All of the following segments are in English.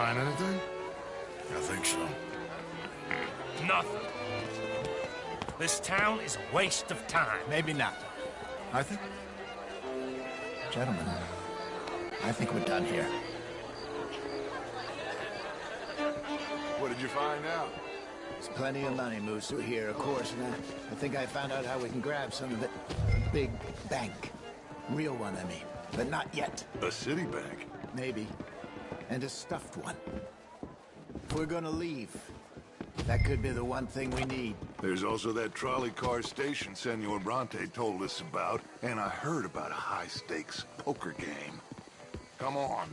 Find anything? I think so. Nothing. This town is a waste of time. Maybe not. Arthur? Gentlemen, I think we're done here. What did you find out? There's plenty of money moves through here, of course, and I think I found out how we can grab some of it. A big bank. Real one, I mean. But not yet. A city bank. Maybe. And a stuffed one. If we're gonna leave, that could be the one thing we need. There's also that trolley car station Senor Bronte told us about, and I heard about a high-stakes poker game. Come on.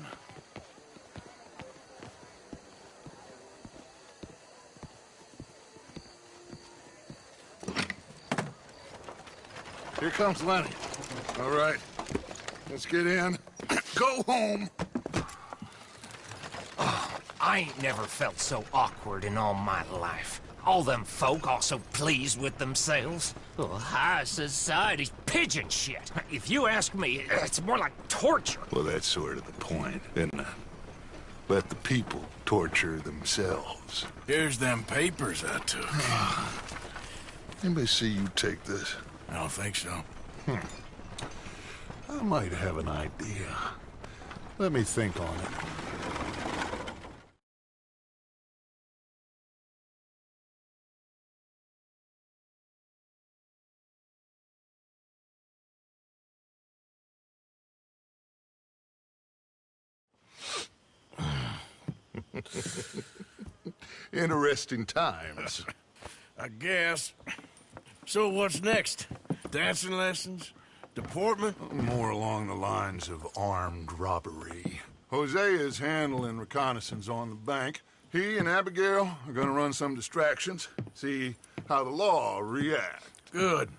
Here comes Lenny. All right, let's get in. Go home. I ain't never felt so awkward in all my life. All them folk all so pleased with themselves. Oh, high society's pigeon shit. If you ask me, it's more like torture. Well, that's sort of the point, isn't it? Let the people torture themselves. Here's them papers I took. Anybody see you take this? I don't think so. I might have an idea. Let me think on it. Interesting times. I guess. So what's next? Dancing lessons? Deportment? More along the lines of armed robbery. Hosea is handling reconnaissance on the bank. He and Abigail are gonna run some distractions, see how the law reacts. Good.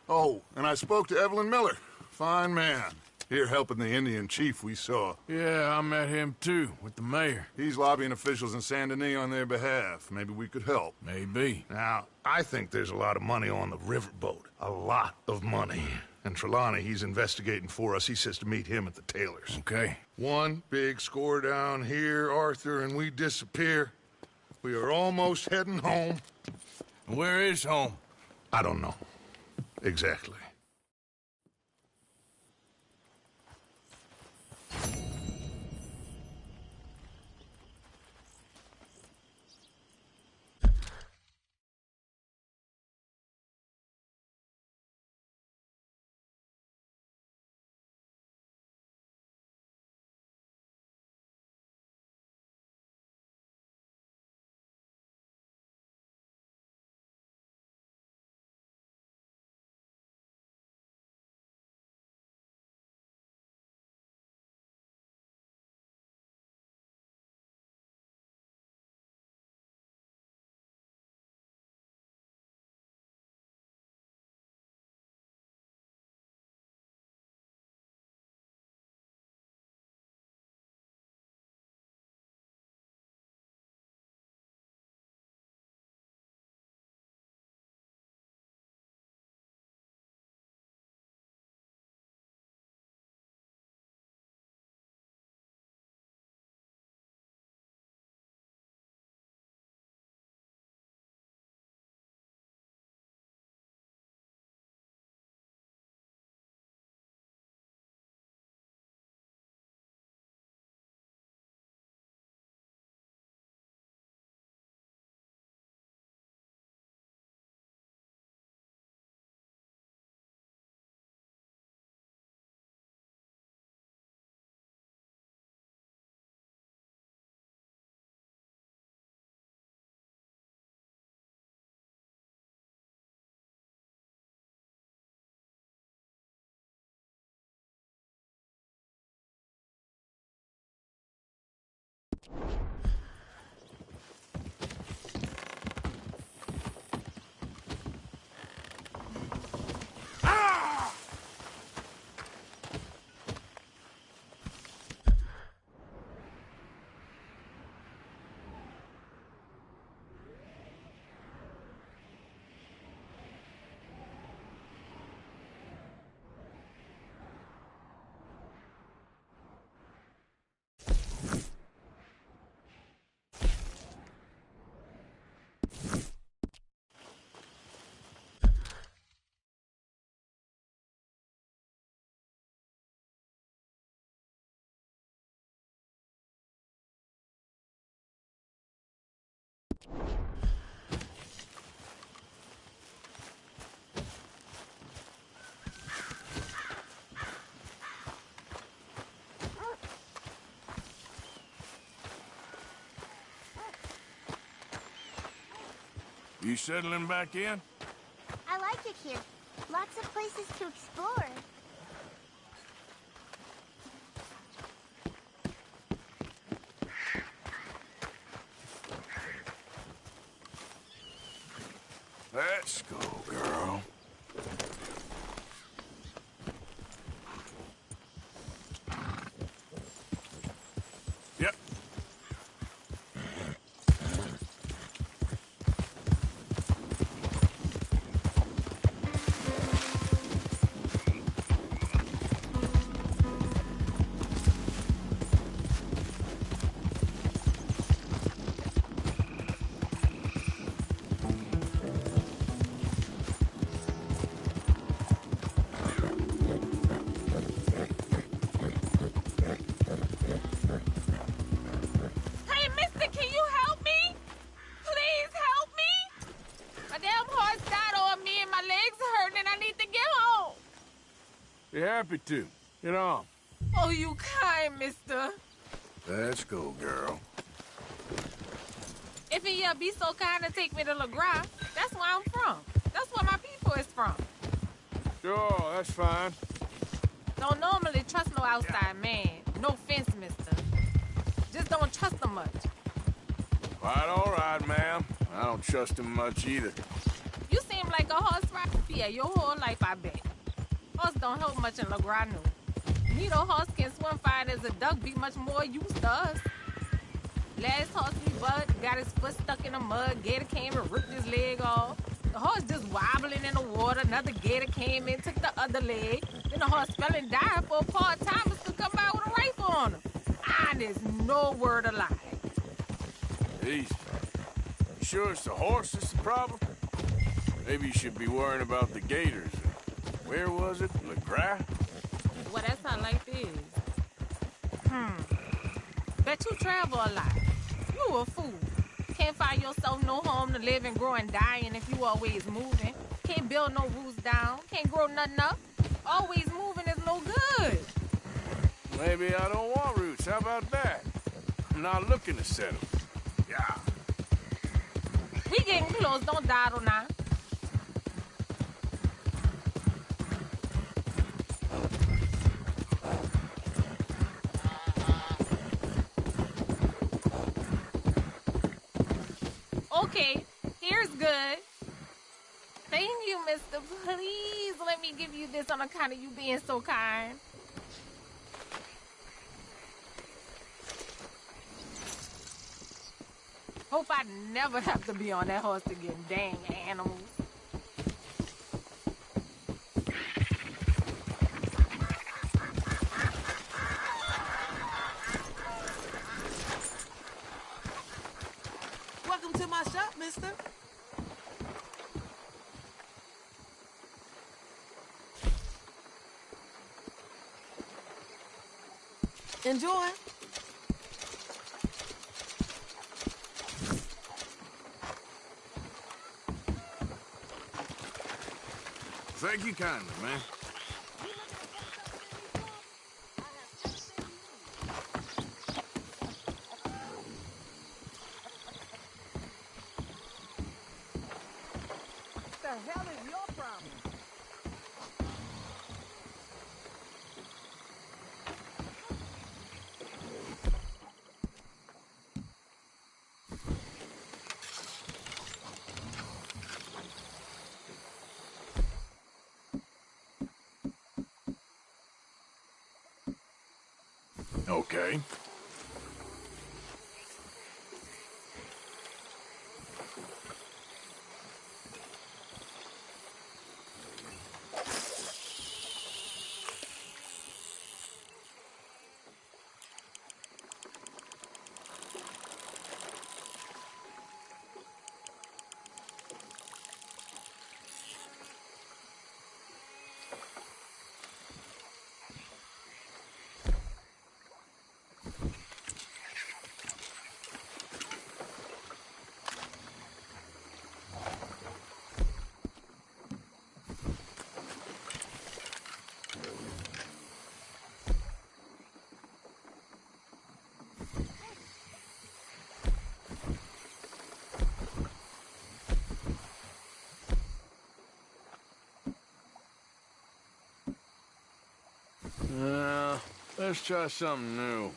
Oh, and I spoke to Evelyn Miller. Fine man. Here helping the Indian chief we saw. Yeah, I met him too, with the mayor. He's lobbying officials in Saint Denis on their behalf. Maybe we could help. Maybe. Now, I think there's a lot of money on the riverboat. A lot of money. And Trelawney, he's investigating for us. He says to meet him at the Taylor's. Okay. One big score down here, Arthur, and we disappear. We are almost heading home. Where is home? I don't know. Exactly. You settling back in? I like it here. Lots of places to explore. Let's go, girl. Yep. Hey, mister, can you help me? Please help me? My damn horse died on me and my legs are hurting and I need to get home. Be happy to. Get on. Oh, you kind, mister. Let's go, girl. If you be so kind to take me to LeGras, that's where I'm from. That's where my people is from. Sure, that's fine. Don't normally trust no outside man. No offense, mister. Just don't trust them much. Quite all right, ma'am. I don't trust him much either. You seem like a horse rider. Yeah, your whole life, I bet. Horse don't help much in LeGras, no. Neither horse can swim fine as a duck, be much more used to us. Last horse we bought got his foot stuck in the mud. Gator came and ripped his leg off. The horse just wobbling in the water. Another gator came in, took the other leg. Then the horse fell and died for part-timers to come out with a rifle on him. Honest, no word of lie. Easy. You sure it's the horse that's the problem? Maybe you should be worrying about the gators. Where was it? LeGras? Well, that's how life is. Bet you travel a lot. You a fool. Can't find yourself no home to live and grow and die in if you always moving. Can't build no roots down. Can't grow nothing up. Always moving is no good. Maybe I don't want roots. How about that? I'm not looking to settle. Yeah. We getting close. Don't dawdle now. Okay, here's good. Thank you, mister. Please let me give you this on account of you being so kind. Hope I never have to be on that horse again, dang animals. Welcome to my shop, mister. Enjoy. Thank you kindly, man. What the hell is your problem? Okay. Let's try something new.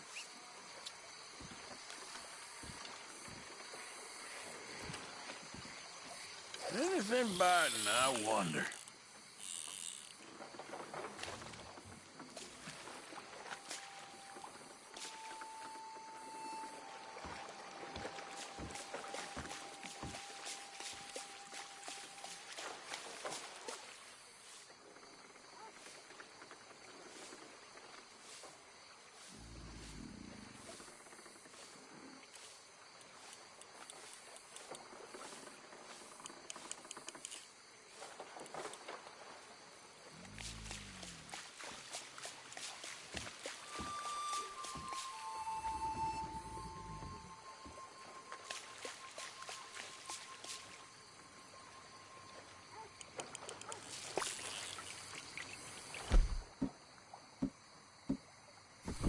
Anything biting, I wonder.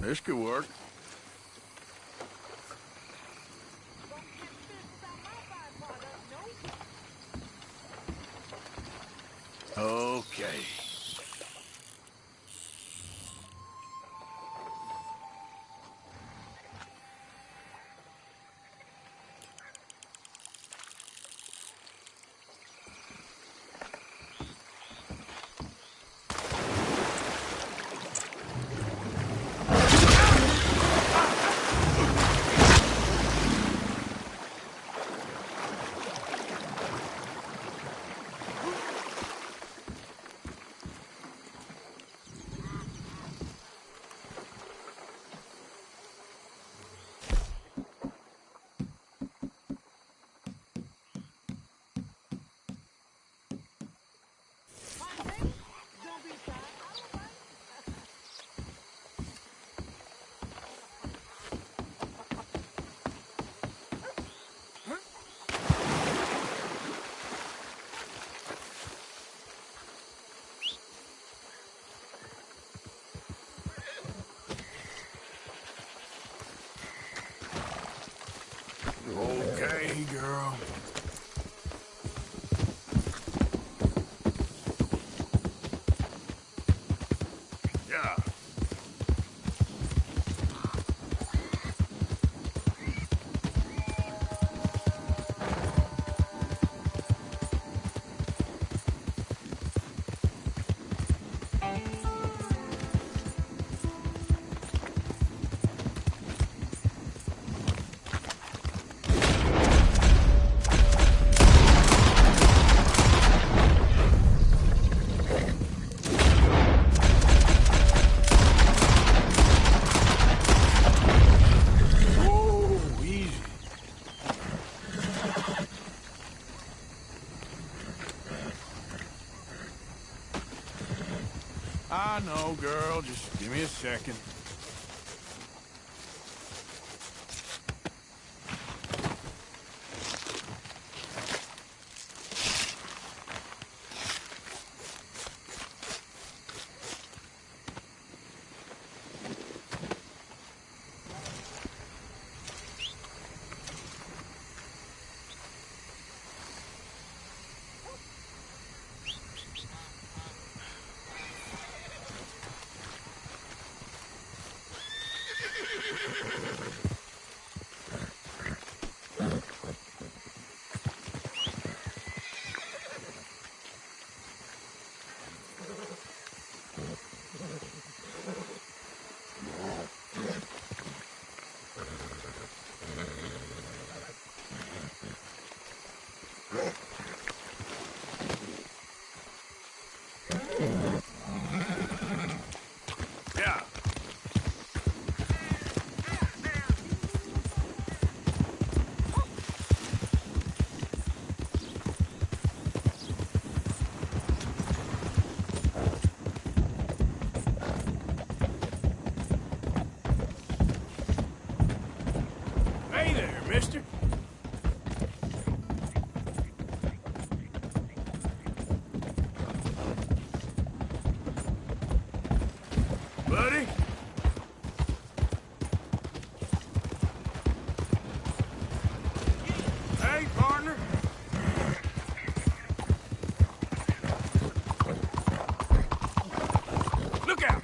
This could work. Okay. Okay, girl. Yeah. I know, girl. Just give me a second. Yeah. Hey there, mister. Buddy? Hey, partner. Look out!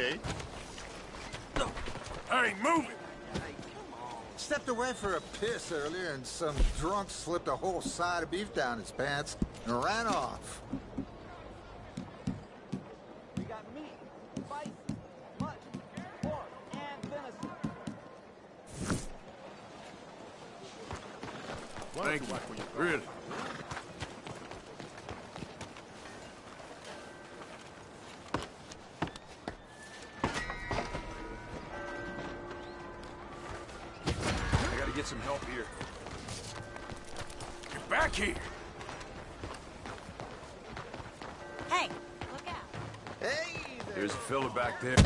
okay? Hey, move it! Stepped away for a piss earlier, and some drunk slipped a whole side of beef down his pants and ran off. We got meat, spicy, mutton, pork, and venison. Thank you. Really. I gotta get some help here. Get back here! Hey, look out. Hey there! There's a fella back there.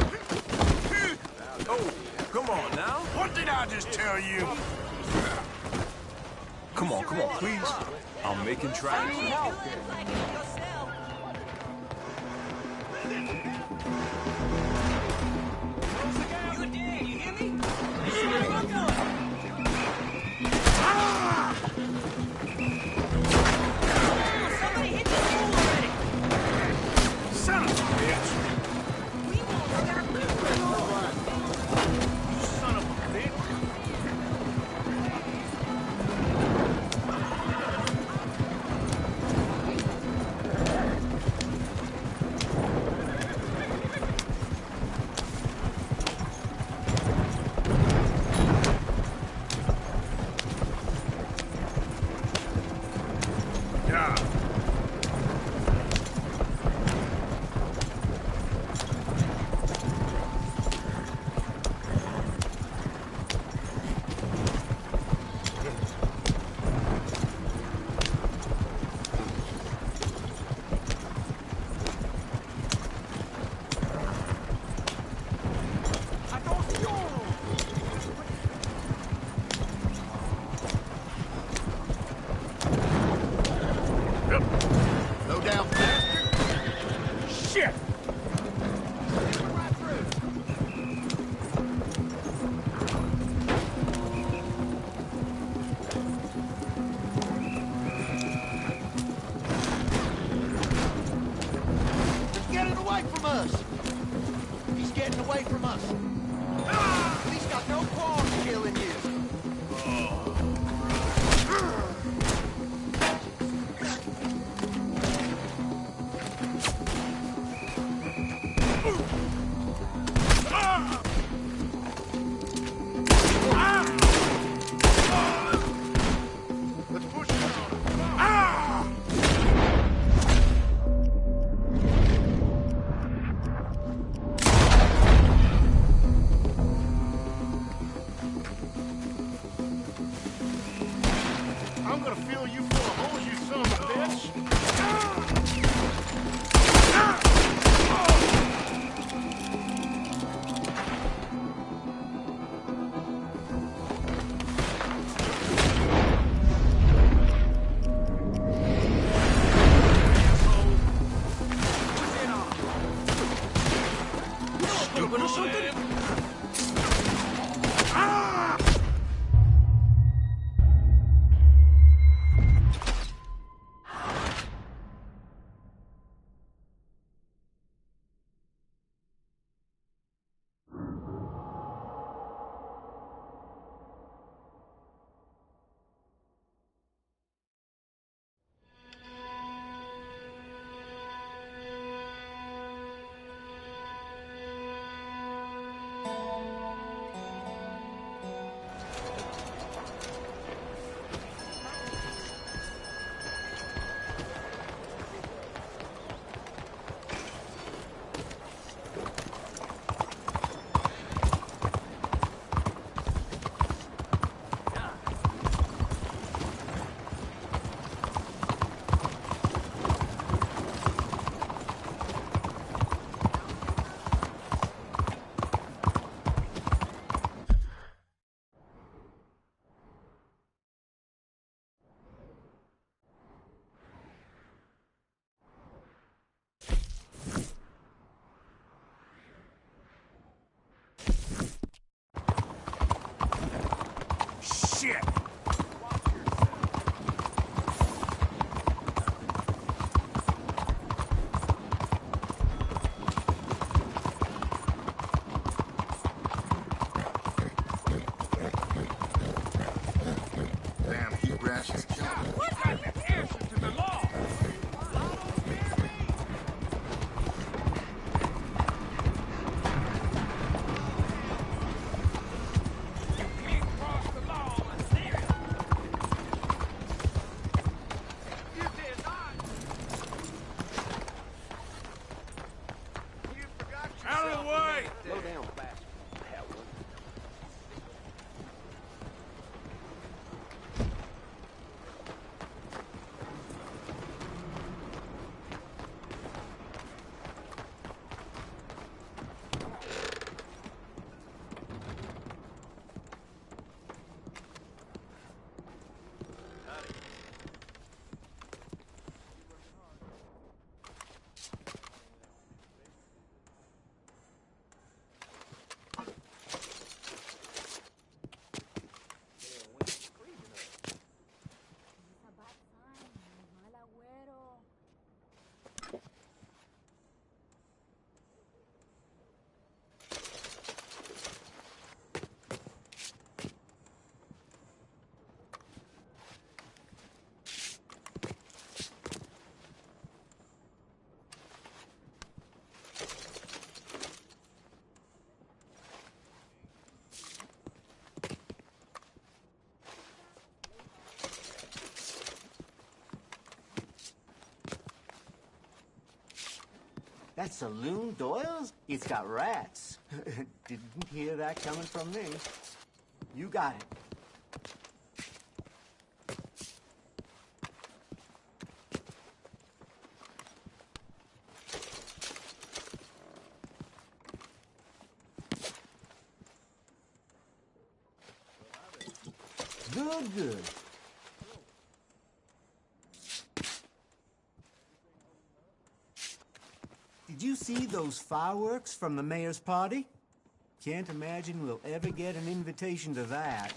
Oh, come on now. What did I just tell you? Come on, please. I'm making tracks. Son of a bitch! You son of a bitch! Yeah. Low down bastard. Shit! He's getting away from us. He's getting away from us. He's got no qualms killing you. Let's push it on. I'm gonna fill you full of holes, you son of a bitch. Stupid or something? Shit! That saloon, Doyle's? It's got rats. Didn't hear that coming from me. You got it. Good, good. Did you see those fireworks from the mayor's party? Can't imagine we'll ever get an invitation to that.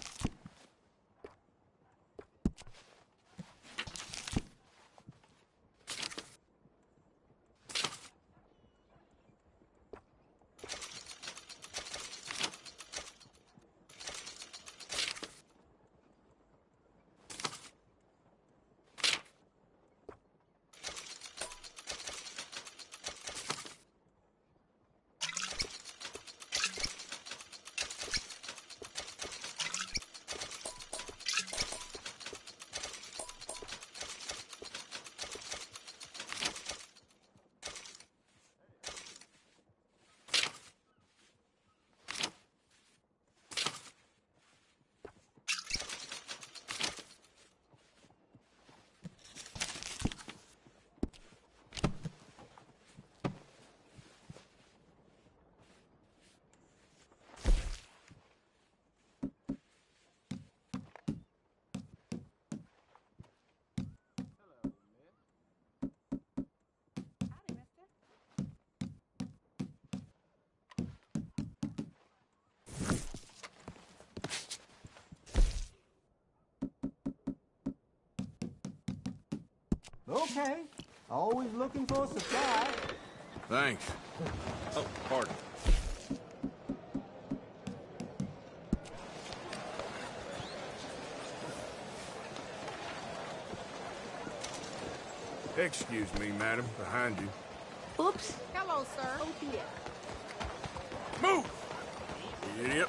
Okay. Always looking for supply. Thanks. Oh, pardon. Excuse me, madam. Behind you. Oops. Hello, sir. Oh, dear. Move! Idiot.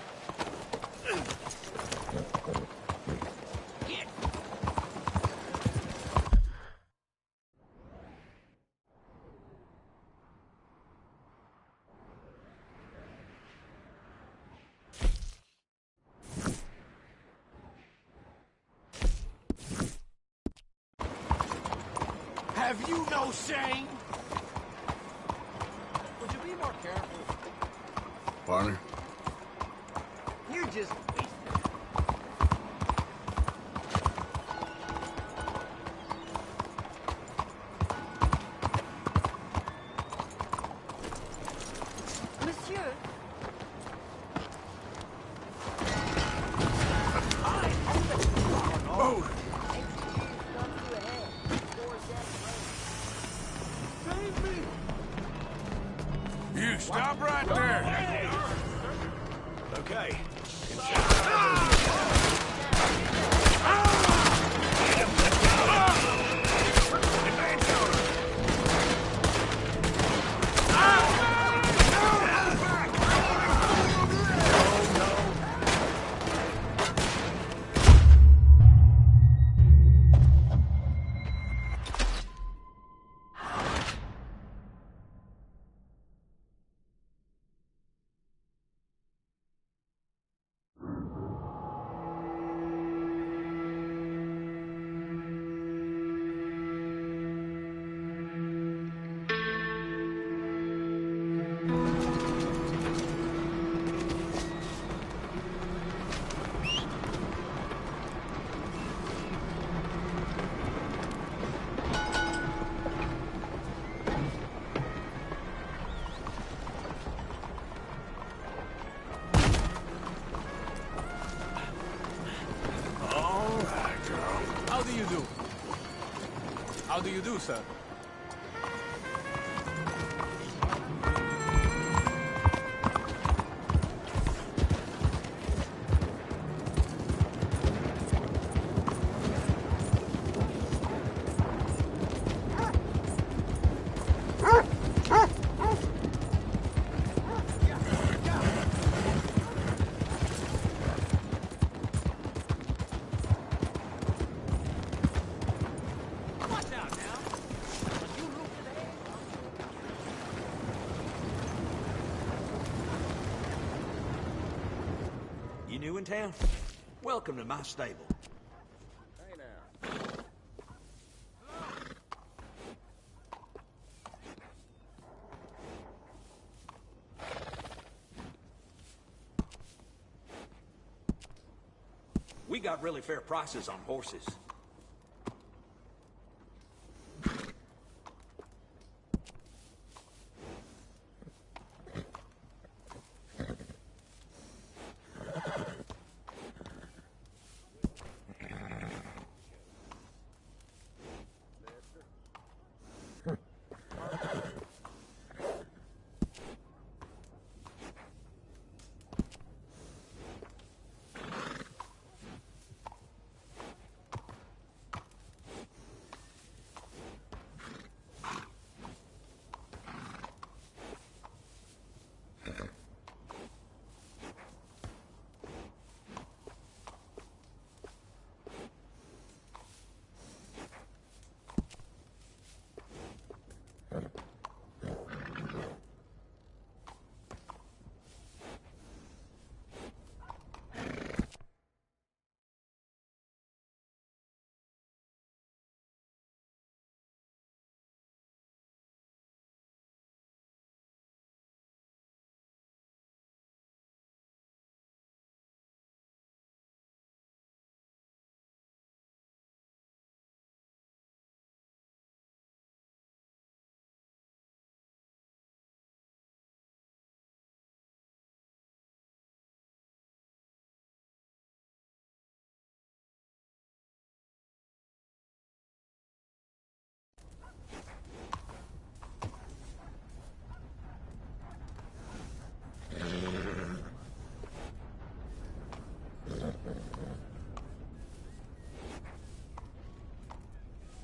Have you no shame? Would you be more careful? Partner? You're just... Monsieur. Oh! Save me! You stop right there! Okay. Inside. How do you do? How do you do, sir? You new in town? Welcome to my stable. Hey now. We got really fair prices on horses.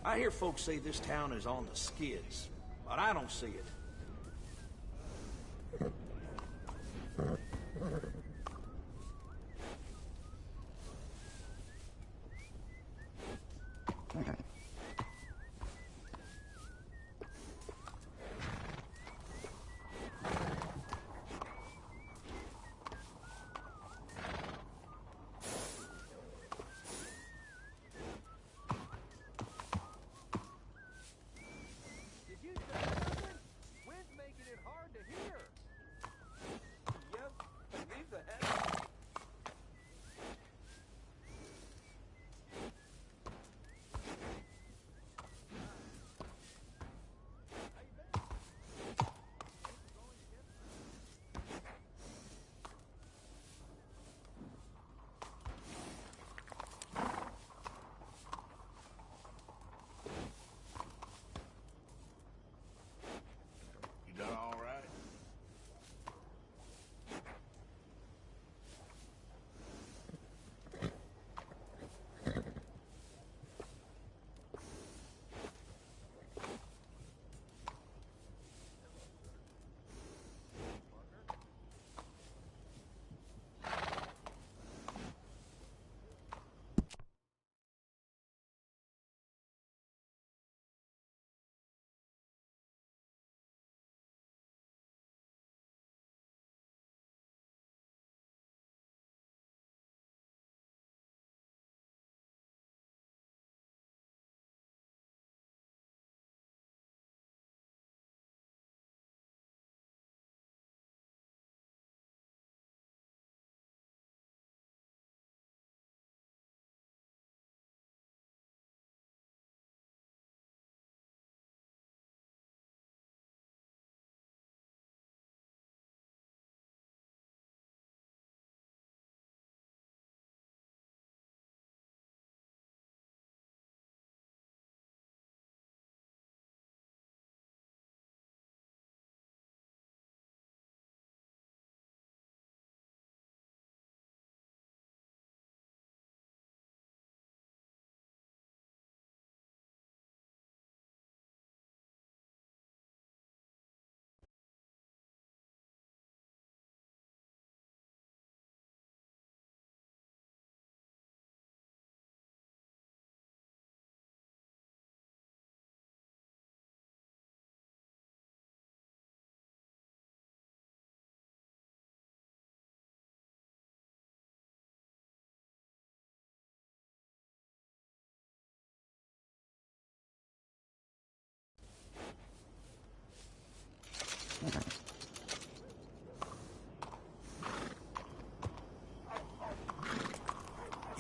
I hear folks say this town is on the skids, but I don't see it. Did you say something? Wind's making it hard to hear. Yep, leave the head.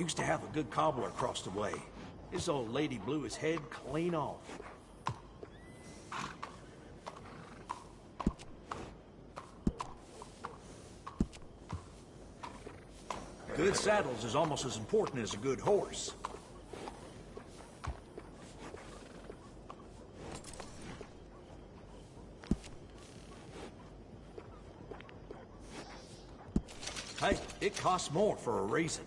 used to have a good cobbler across the way. This old lady blew his head clean off. Good saddles is almost as important as a good horse. Hey, it costs more for a reason.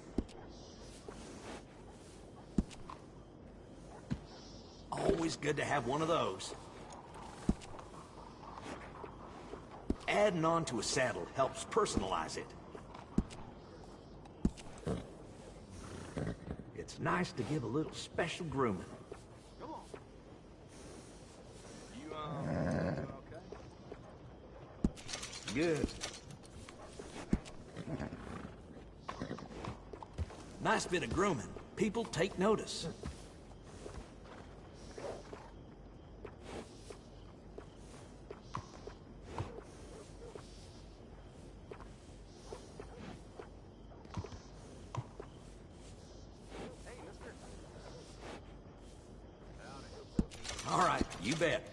Always good to have one of those. Adding on to a saddle helps personalize it. It's nice to give a little special grooming. Come on. You, okay? Good. Nice bit of grooming. People take notice. All right, you bet.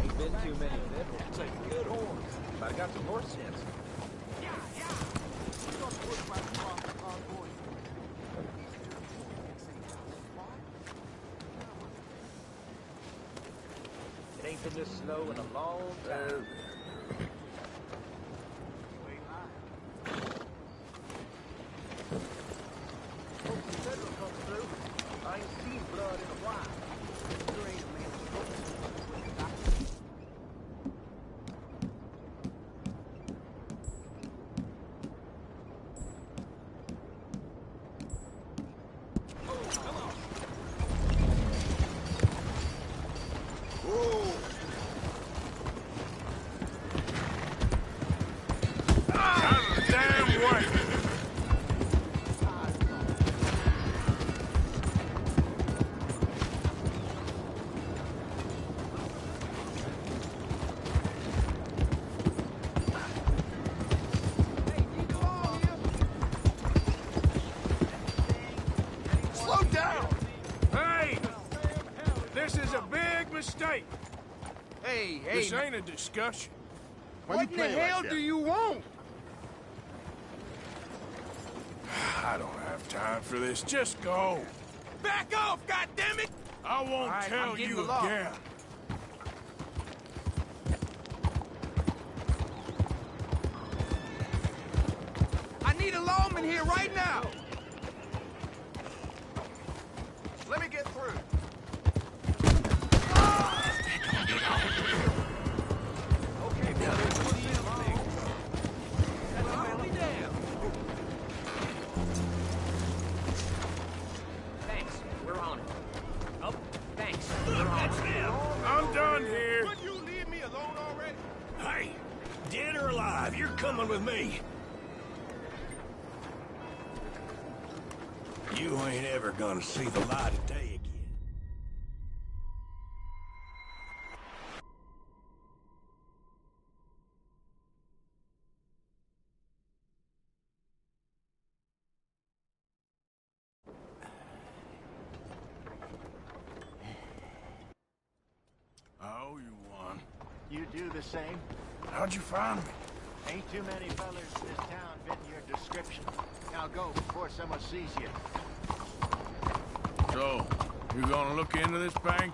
Ain't been too many of them. That's a good horse. But I got some horse sense. It ain't been this slow in a long time. Hope the federal comes through. I ain't seen blood in a while. There ain't a man supposed to. Mistake. Hey, This ain't a discussion. what in the hell do you want? I don't have time for this. Just go. Back off, goddammit! I won't right, tell I'm getting you the law. again. I need a lawman here right now. Let me get through. Okay, Thanks, we're on it. Oh, thanks, we're on it. I'm done here. Would you leave me alone already? Hey, dead or alive, you're coming with me. You ain't ever gonna see the light of day again. I owe you one. You do the same? How'd you find me? Ain't too many fellas in this town fitting your description. Now go before someone sees you. So, you gonna look into this bank?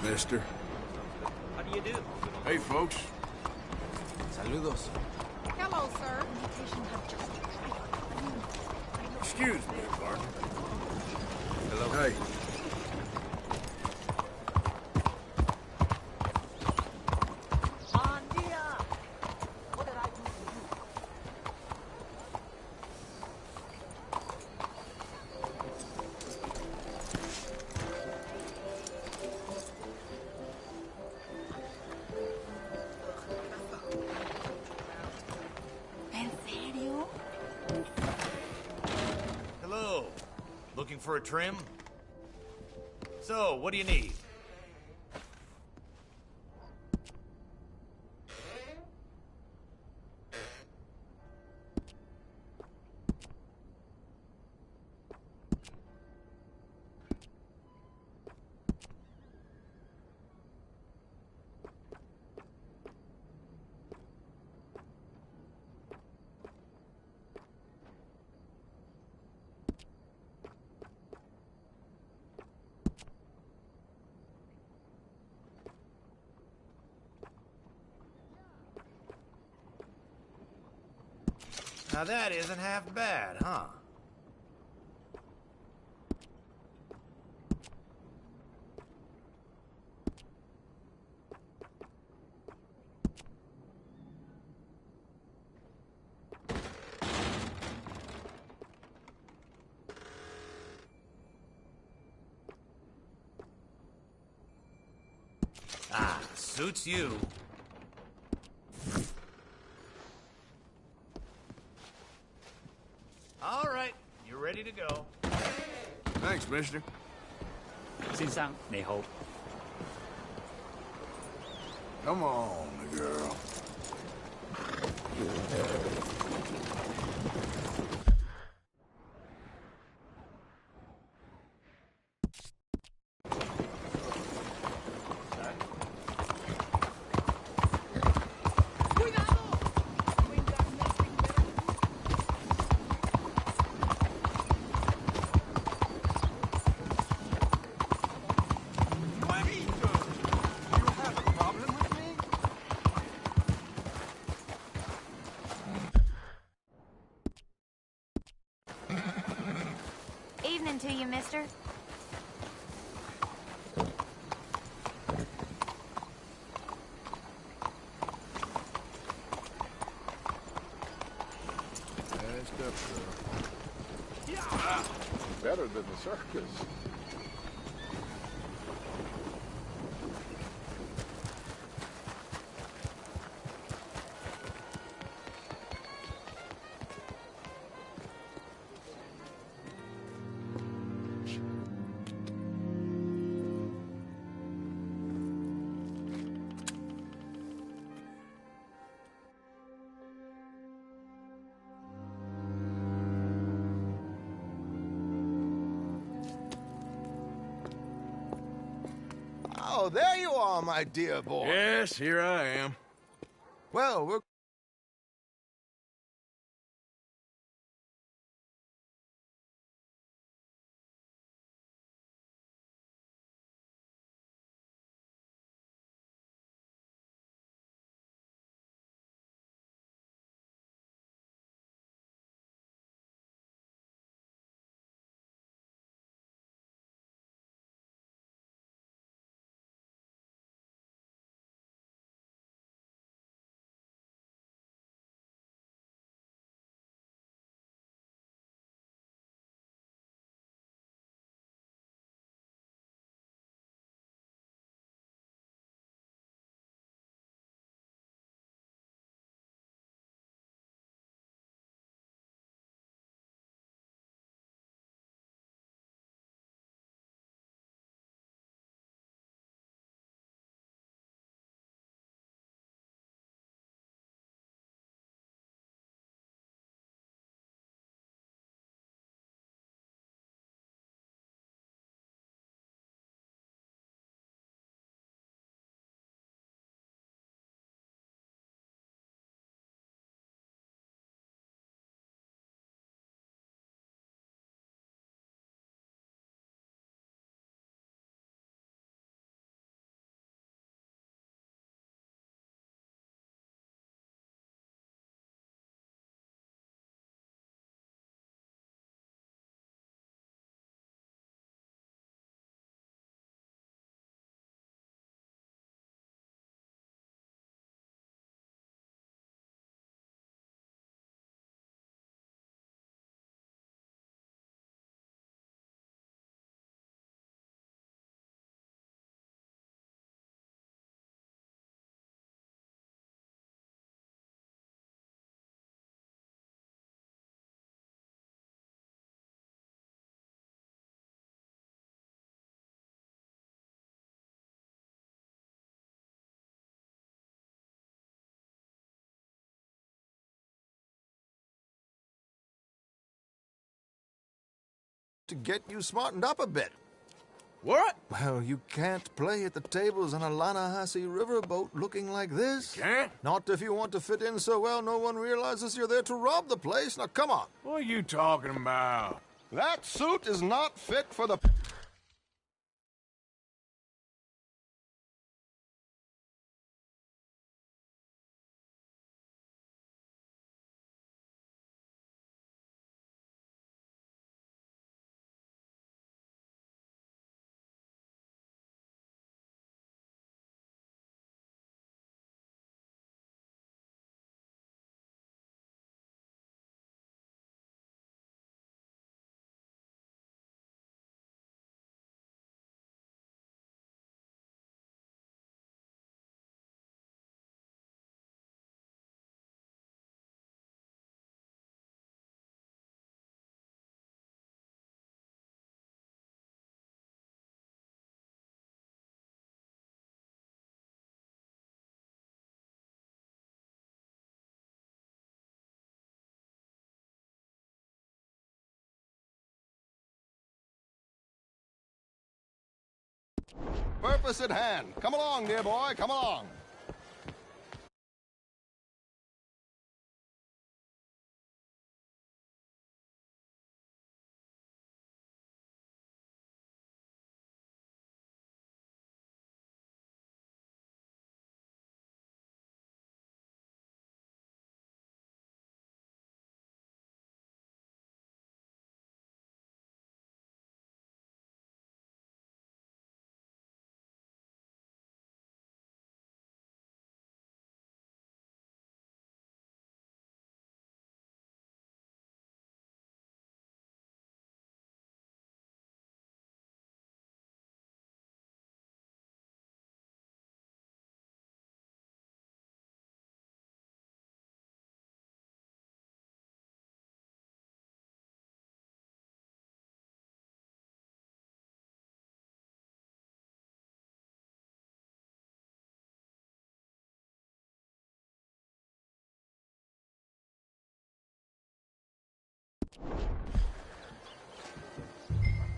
mister. How do you do? Hey, folks. Saludos. Hello, sir. Excuse me, partner. Hello. Hey. Hello. Looking for a trim? So, what do you need? Now that isn't half bad, huh? Ah, suits you. All right, you're ready to go. Thanks, mister. 先生你好。 Come on, girl. Evening to you, mister. Nice stuff, girl. Yeah. Better than the circus. Oh, there you are, my dear boy. Yes, here I am. Well, we're to get you smartened up a bit. What? Well, you can't play at the tables on a Lannahechee riverboat looking like this. Can't? Not if you want to fit in so well no one realizes you're there to rob the place. Now, come on. What are you talking about? That suit is not fit for the... Purpose at hand. Come along, dear boy, come along.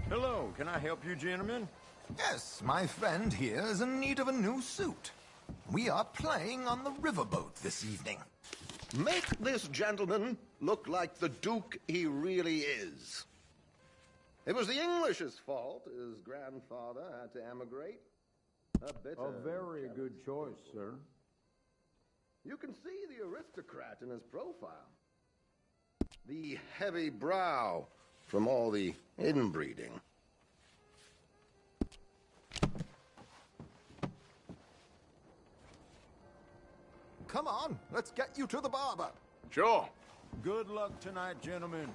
Hello, can I help you, gentlemen? Yes, my friend here is in need of a new suit. We are playing on the riverboat this evening. Make this gentleman look like the Duke he really is. It was the English's fault his grandfather had to emigrate. A very good choice, sir. You can see the aristocrat in his profile. The heavy brow from all the inbreeding. Come on, let's get you to the barber. Sure. Good luck tonight, gentlemen.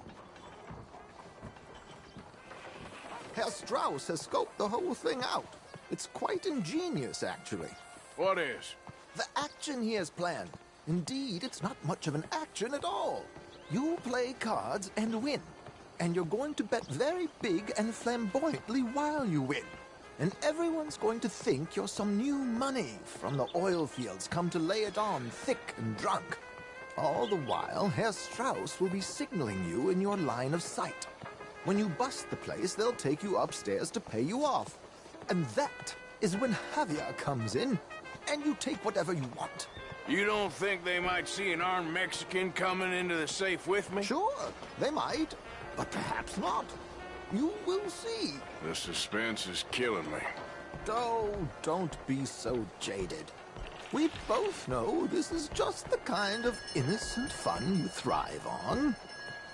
Herr Strauss has scoped the whole thing out. It's quite ingenious, actually. What is? The action he has planned. Indeed, it's not much of an action at all. You play cards and win. And you're going to bet very big and flamboyantly while you win. And everyone's going to think you're some new money from the oil fields come to lay it on thick and drunk. All the while, Herr Strauss will be signaling you in your line of sight. When you bust the place, they'll take you upstairs to pay you off. And that is when Javier comes in, and you take whatever you want. You don't think they might see an armed Mexican coming into the safe with me? Sure, they might, but perhaps not. You will see. The suspense is killing me. Oh, don't be so jaded. We both know this is just the kind of innocent fun you thrive on.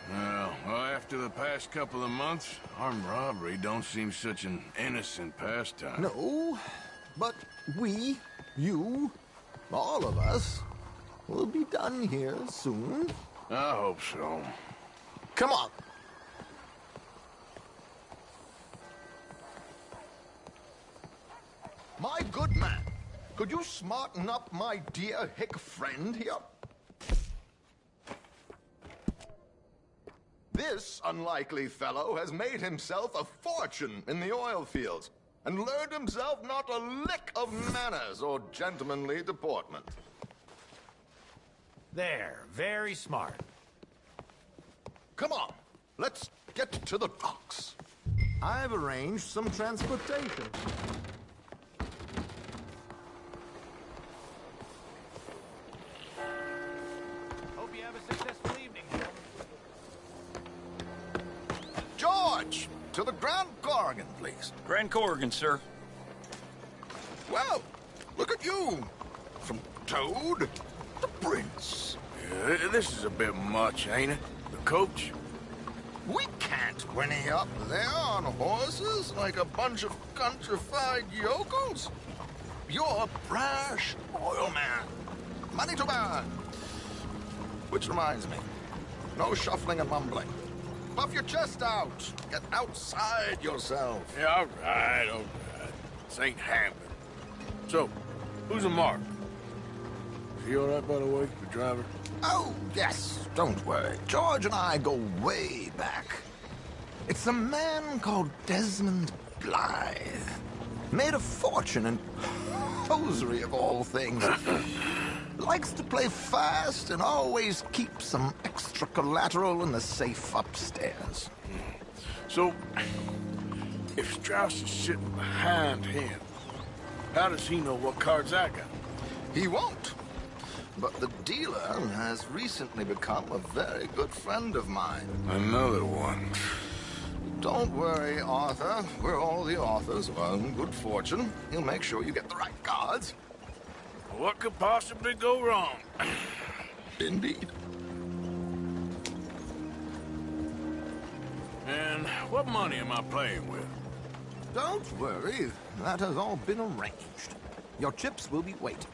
Well, after the past couple of months, armed robbery don't seem such an innocent pastime. No, but we, you, all of us, will be done here soon. I hope so. Come on. My good man, could you smarten up my dear hick friend here? This unlikely fellow has made himself a fortune in the oil fields and learned himself not a lick of manners or gentlemanly deportment. There, very smart. Come on, let's get to the docks. I've arranged some transportation. Hope you have a successful evening, gentlemen. George, to the Grand Corrigan, please. Grand Corrigan, sir. Well, look at you. From Toad to Prince. Yeah, this is a bit much, ain't it? The coach? We can't whinny up there on horses like a bunch of countrified yokels. You're a brash oil man. Money to burn. Which reminds me, no shuffling and mumbling. Puff your chest out. Get outside yourself. Yeah, all right. This ain't happening. So, who's a mark? Is he all right, by the way, the driver? Oh, yes. Don't worry. George and I go way back. It's a man called Desmond Blythe. Made a fortune in hosiery of all things. Likes to play fast and always keeps some extra collateral in the safe upstairs. So, if Strauss is sitting behind him, how does he know what cards I got? He won't. But the dealer has recently become a very good friend of mine. Another one. Don't worry, Arthur. We're all the authors of our own good fortune. He'll make sure you get the right cards. What could possibly go wrong? Indeed. And what money am I playing with? Don't worry. That has all been arranged. Your chips will be waiting.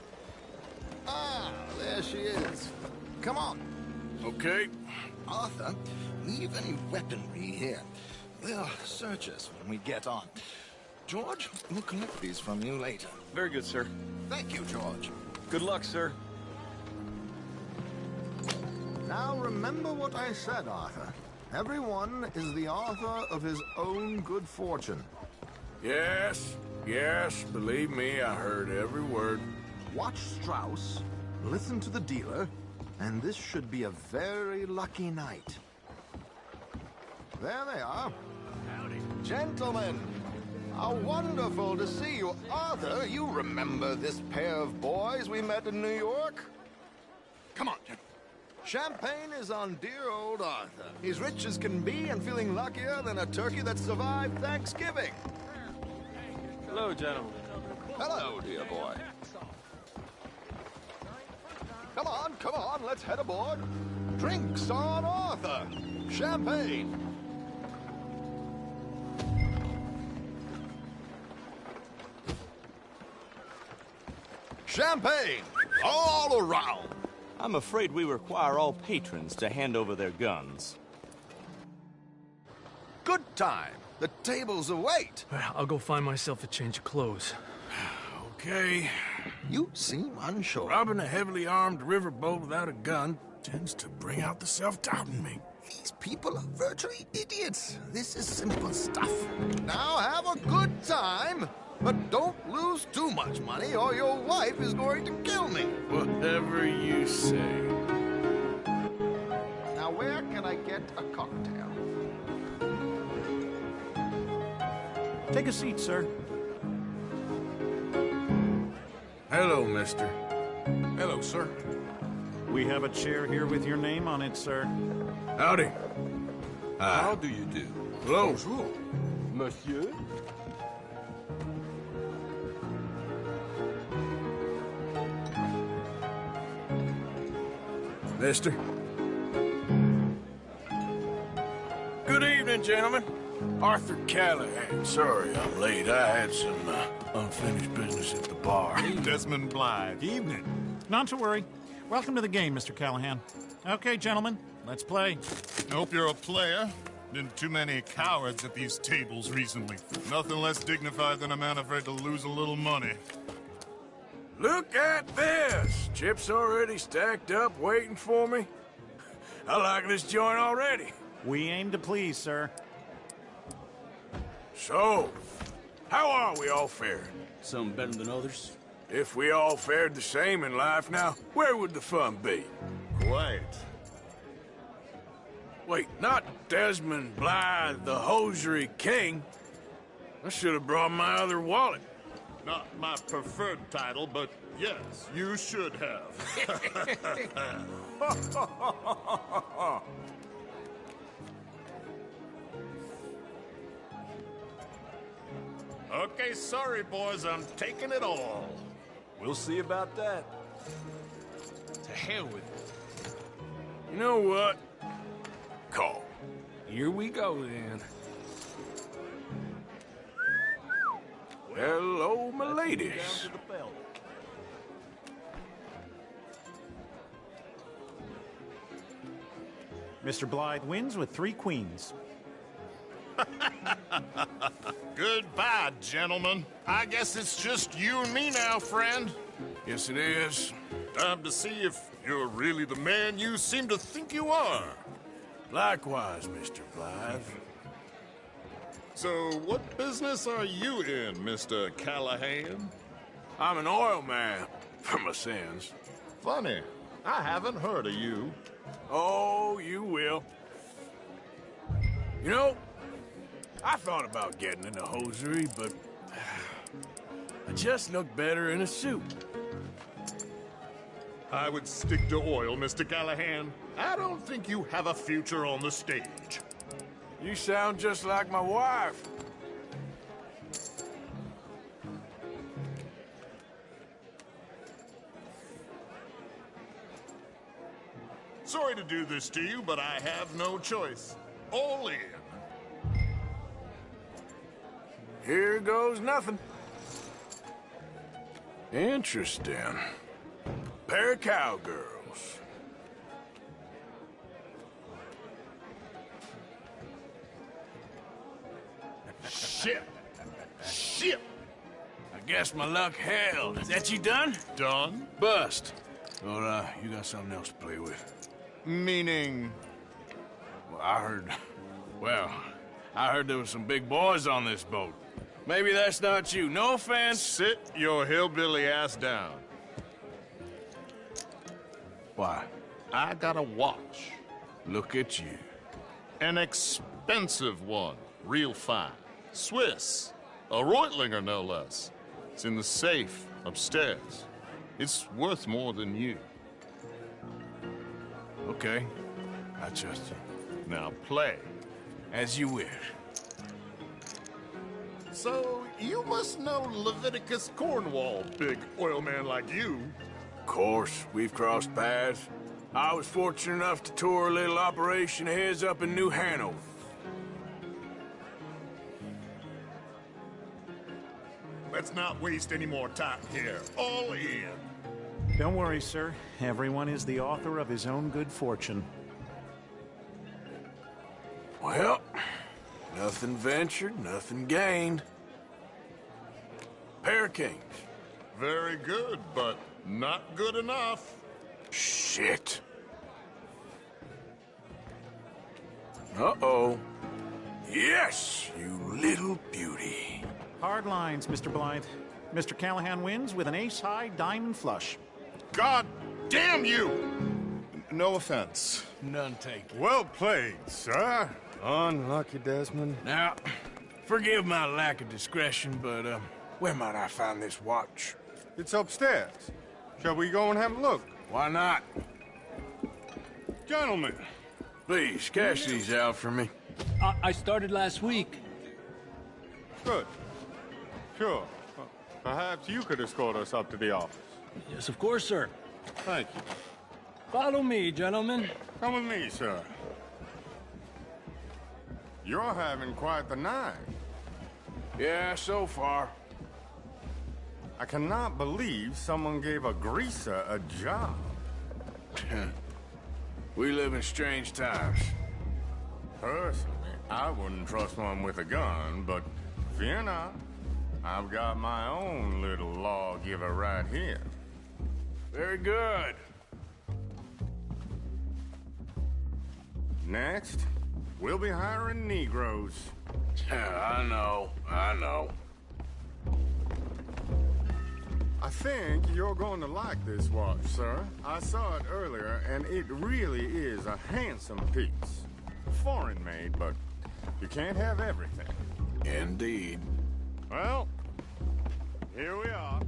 Ah, there she is. Come on. Okay. Arthur, leave any weaponry here. They'll search us when we get on. George, we'll collect these from you later. Very good, sir. Thank you, George. Good luck, sir. Now remember what I said, Arthur. Everyone is the author of his own good fortune. Yes, believe me, I heard every word. Watch Strauss, listen to the dealer, and this should be a very lucky night. There they are. Howdy. Gentlemen, how wonderful to see you. Arthur, you remember this pair of boys we met in New York? Come on, gentlemen. Champagne is on dear old Arthur. He's rich as can be and feeling luckier than a turkey that survived Thanksgiving. Hello, gentlemen. Hello, dear boy. Come on, let's head aboard. Drinks on Arthur. Champagne. Champagne, all around. I'm afraid we require all patrons to hand over their guns. Good time. The tables await. I'll go find myself a change of clothes. Okay. You seem unsure. Robbing a heavily armed riverboat without a gun tends to bring out the self-doubt in me. These people are virtually idiots. This is simple stuff. Now have a good time, but don't lose too much money or your wife is going to kill me. Whatever you say. Now where can I get a cocktail? Take a seat, sir. Hello, mister. Hello, sir. We have a chair here with your name on it, sir. Howdy. How do you do? Hello. Bonjour. Monsieur? Mister. Good evening, gentlemen. Arthur Callahan. Sorry I'm late. I had some unfinished business at the bar. Desmond Blythe. Evening. Not to worry. Welcome to the game, Mr. Callahan. Okay, gentlemen, let's play. Hope you're a player. Been too many cowards at these tables recently. Nothing less dignified than a man afraid to lose a little money. Look at this! Chips already stacked up, waiting for me. I like this joint already. We aim to please, sir. So, how are we all faring? Some better than others. If we all fared the same in life now, where would the fun be? Quiet. Wait, not Desmond Blythe, the hosiery king. I should have brought my other wallet. Not my preferred title, but yes, you should have. Okay, sorry, boys, I'm taking it all. We'll see about that. To hell with it. You know what? Call. Here we go, then. Hello, my ladies. Down to the bell. Mr. Blythe wins with 3 queens. Goodbye, gentlemen. I guess it's just you and me now, friend. Yes, it is. Time to see if you're really the man you seem to think you are. Likewise, Mr. Blythe. So, what business are you in, Mr. Callahan? I'm an oil man, for my sins. Funny, I haven't heard of you. Oh, you will. You know, I thought about getting into hosiery, but I just look better in a suit. I would stick to oil, Mr. Callahan. I don't think you have a future on the stage. You sound just like my wife. Sorry to do this to you, but I have no choice. All in. Here goes nothing. Interesting. Pair of cowgirls. Shit. Shit. I guess my luck held. Is that you done? Done? Bust. Well, you got something else to play with. Meaning? Well, I heard there was some big boys on this boat. Maybe that's not you. No offense. Sit your hillbilly ass down. Why? I got a watch. Look at you. An expensive one. Real fine. Swiss. A Reutlinger, no less. It's in the safe upstairs. It's worth more than you. Okay. I trust you. Now play. As you wish. So, you must know Leviticus Cornwall, big oil man like you. Of course, we've crossed paths. I was fortunate enough to tour a little operation of his up in New Hanover. Let's not waste any more time here. All in. Don't worry, sir. Everyone is the author of his own good fortune. Well, nothing ventured, nothing gained. Pair of kings. Very good, but not good enough. Shit. Uh-oh. Yes, you little beauty. Hard lines, Mr. Blythe. Mr. Callahan wins with an ace-high diamond flush. God damn you! No offense. None taken. Well played, sir. Unlucky, Desmond. Now, forgive my lack of discretion, but, where might I find this watch? It's upstairs. Shall we go and have a look? Why not? Gentlemen. Please, cash these out for me. I started last week. Good. Sure. Perhaps you could escort us up to the office. Yes, of course, sir. Thank you. Follow me, gentlemen. Come with me, sir. You're having quite the night. Yeah, so far. I cannot believe someone gave a greaser a job. We live in strange times. Personally, I wouldn't trust one with a gun, but fear not. I've got my own little lawgiver right here. Very good. Next, we'll be hiring Negroes. I know. I think you're going to like this watch, sir. I saw it earlier, and it really is a handsome piece. foreign-made, but you can't have everything. Indeed. Well, here we are.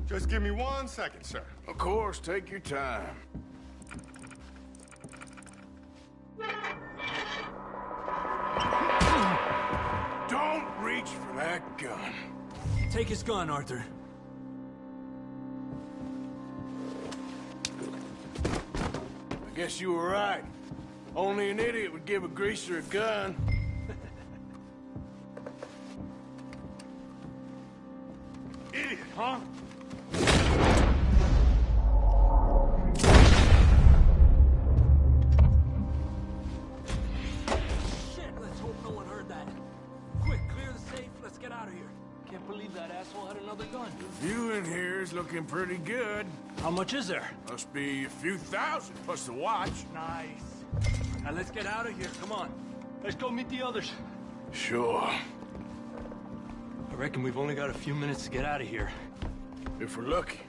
Just give me 1 second, sir. Of course, take your time. Don't reach for that gun. Take his gun, Arthur. I guess you were right. Only an idiot would give a greaser a gun. Idiot, huh? Shit, let's hope no one heard that. Quick, clear the safe. Let's get out of here. Can't believe that asshole had another gun. The view in here is looking pretty good. How much is there? Must be a few thousand, plus the watch. Nice. Now let's get out of here. Come on. Let's go meet the others. Sure. I reckon we've only got a few minutes to get out of here. If we're lucky.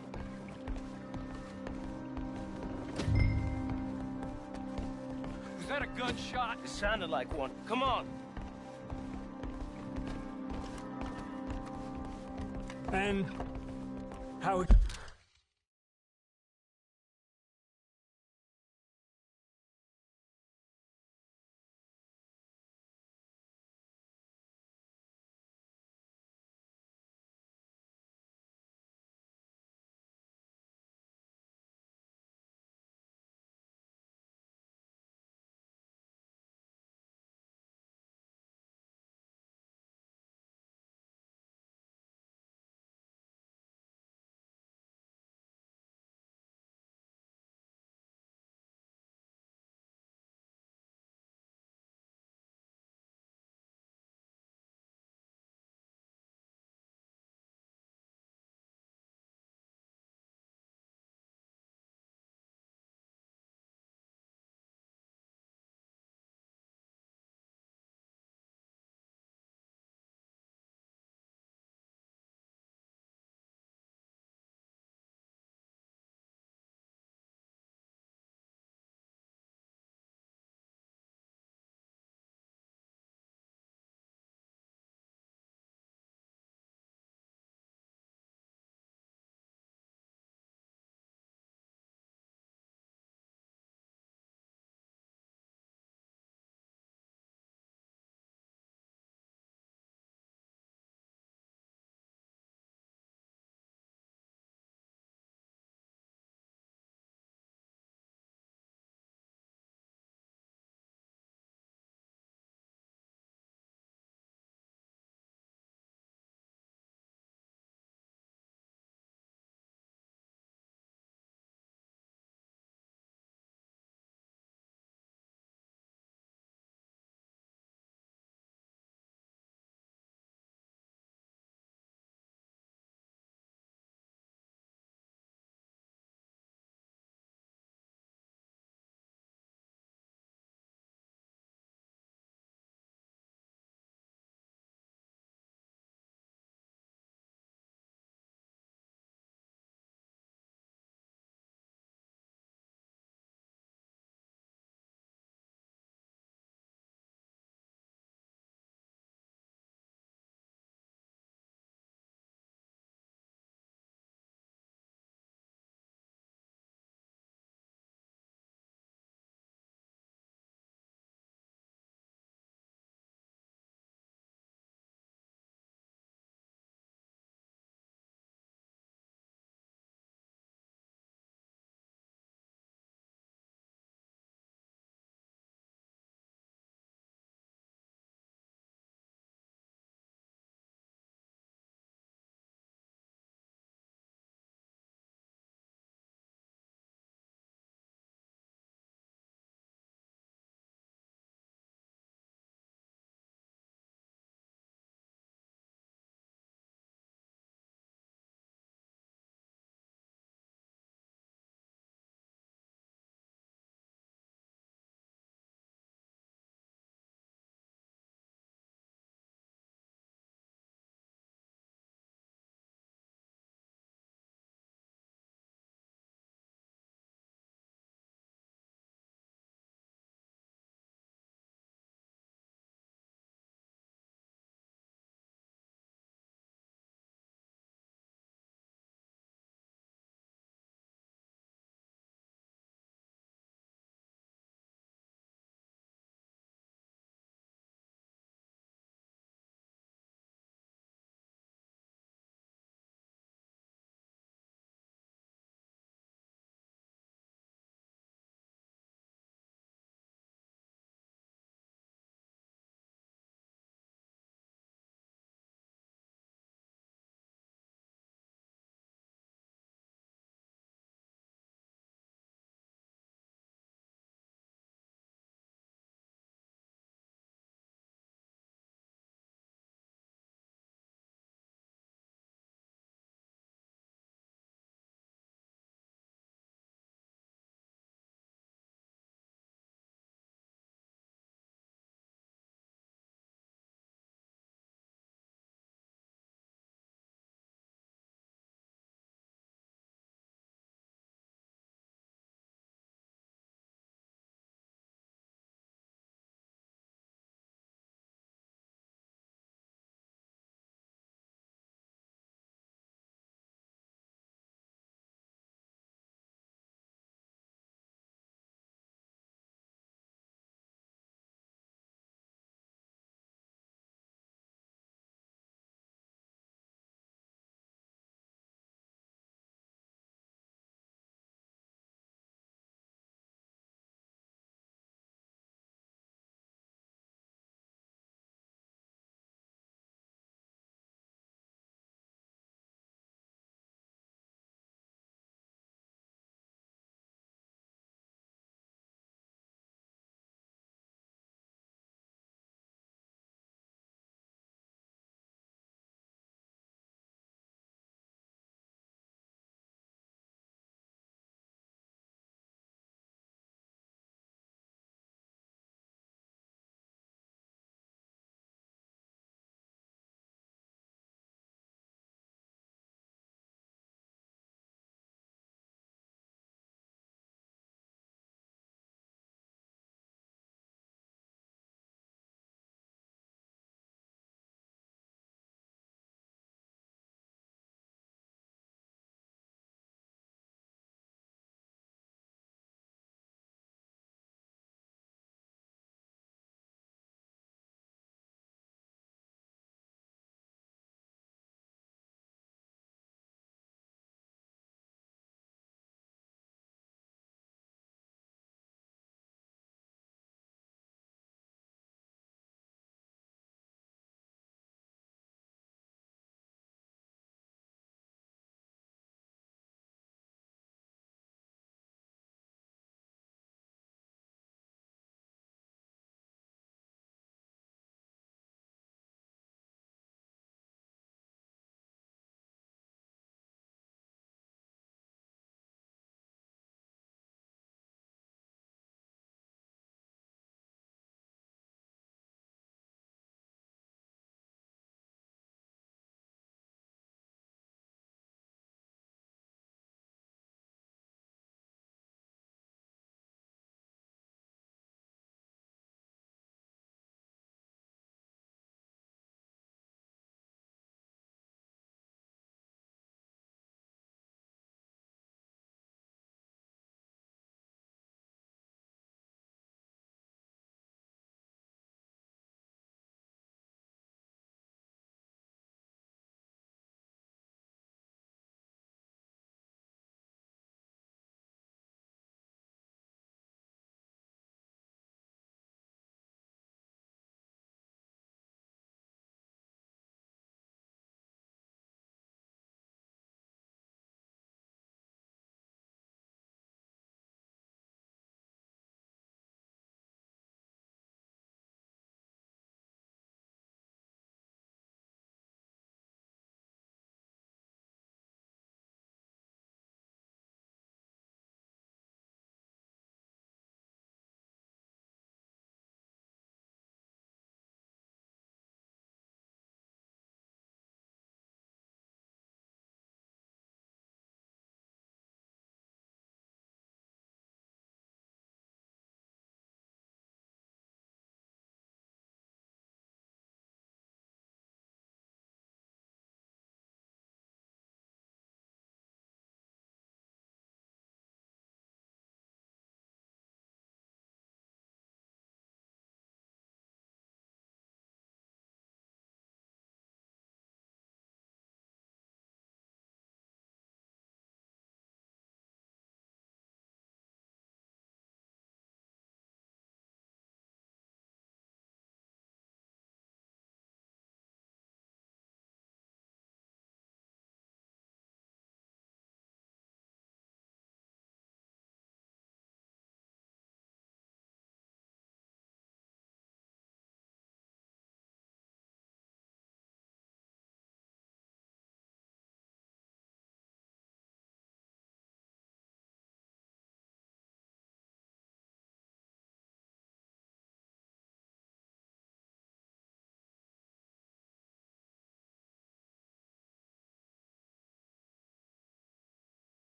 Was that a gunshot? It sounded like one. Come on. And how...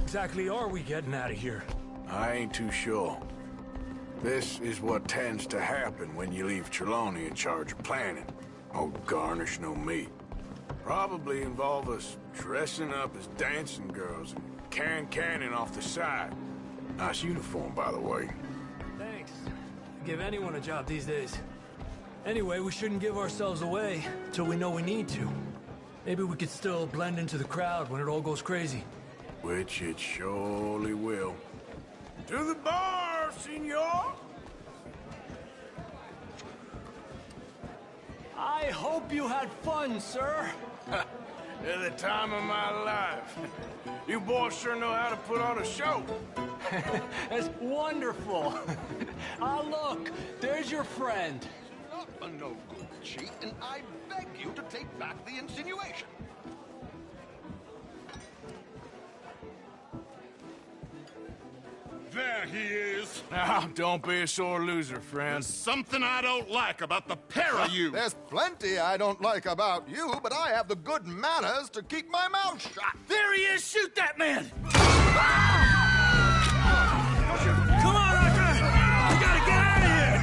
exactly are we getting out of here? I ain't too sure. This is what tends to happen when you leave Trelawney in charge of planning. Oh, garnish no meat. Probably involve us dressing up as dancing girls and canning off the side. Nice uniform, by the way. Thanks. Give anyone a job these days. Anyway, we shouldn't give ourselves away till we know we need to. Maybe we could still blend into the crowd when it all goes crazy. Which it surely will. To the bar, senor! I hope you had fun, sir. At the time of my life. You boys sure know how to put on a show. That's wonderful. Ah, look, there's your friend. Not a no-good cheat, and I beg you to take back the insinuation. There he is. Now, don't be a sore loser, friend. There's something I don't like about the pair of you. There's plenty I don't like about you, but I have the good manners to keep my mouth shut. There he is! Shoot that man! Come on, Arthur! We gotta get out of here!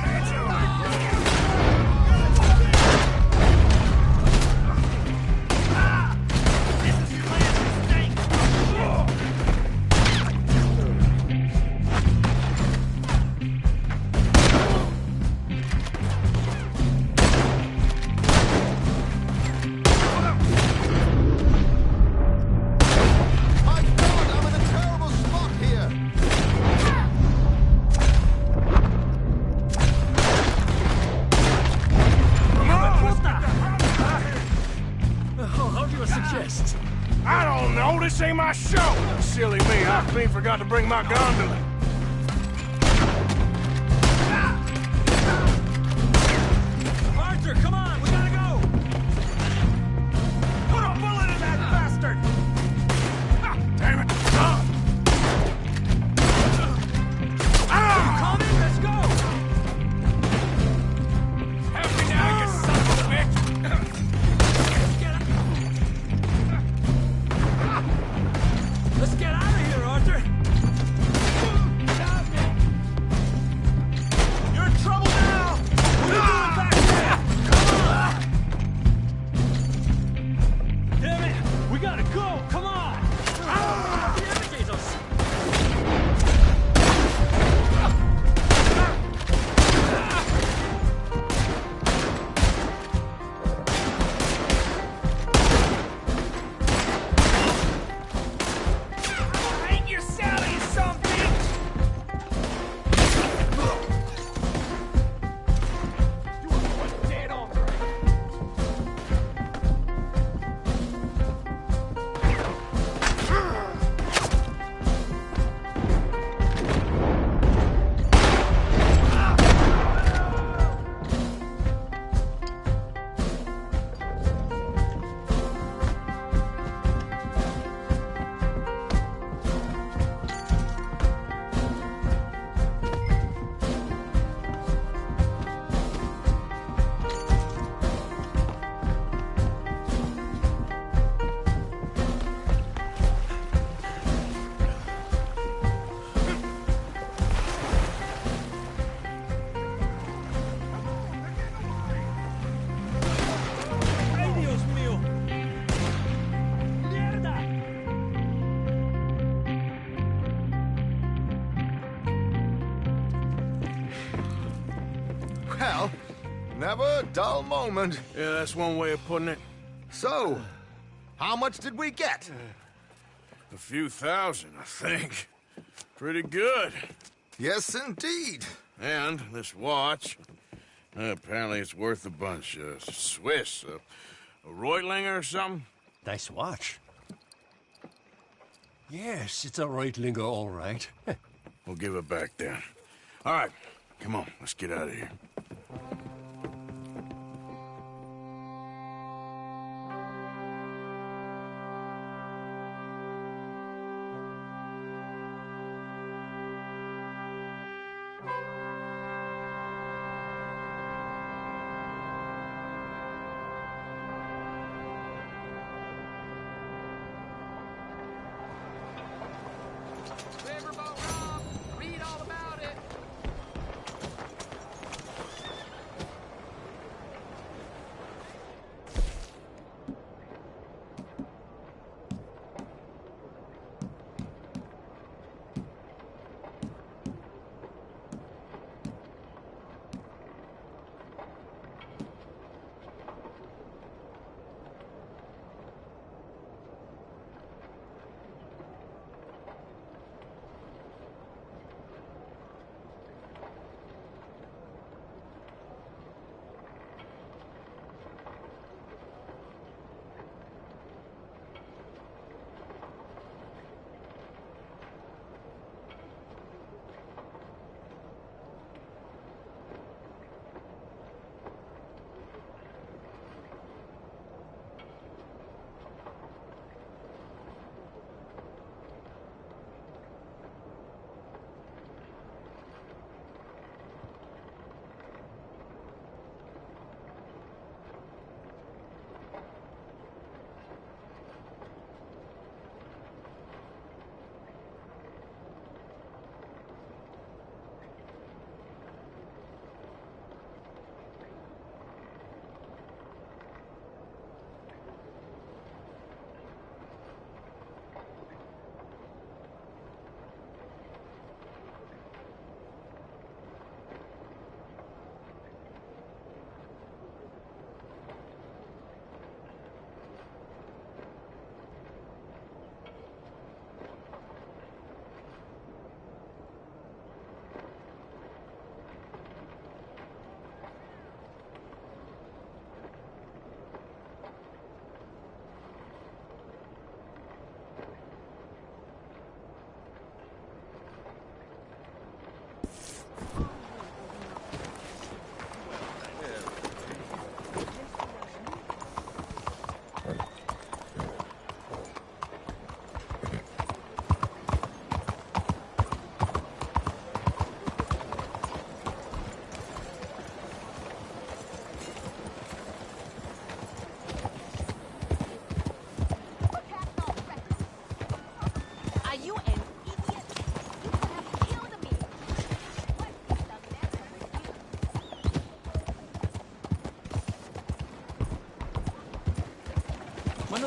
I don't know, this ain't my show! Silly me, I clean forgot to bring my gondola. Arthur, come on, we gotta go! Put a bullet in that bastard! Damn it! Coming? Let's go! Help me now, you son of a bitch! Let's get out of here, Arthur! Stop me! You're in trouble now! What are you doing back there? Come on! Damn it! We gotta go! Come on! Jesus! Ain't your Sally, you son of a bitch! You are one dead hombre. ¡Ay, Dios mío! ¡Mierda! Well, never a dull moment. Yeah, that's one way of putting it. So, how much did we get? A few thousand, I think. Pretty good. Yes, indeed. And this watch, apparently it's worth a bunch. Swiss, a Reutlinger or something? Nice watch. Yes, it's a Reutlinger, all right. We'll give it back then. All right, come on, let's get out of here.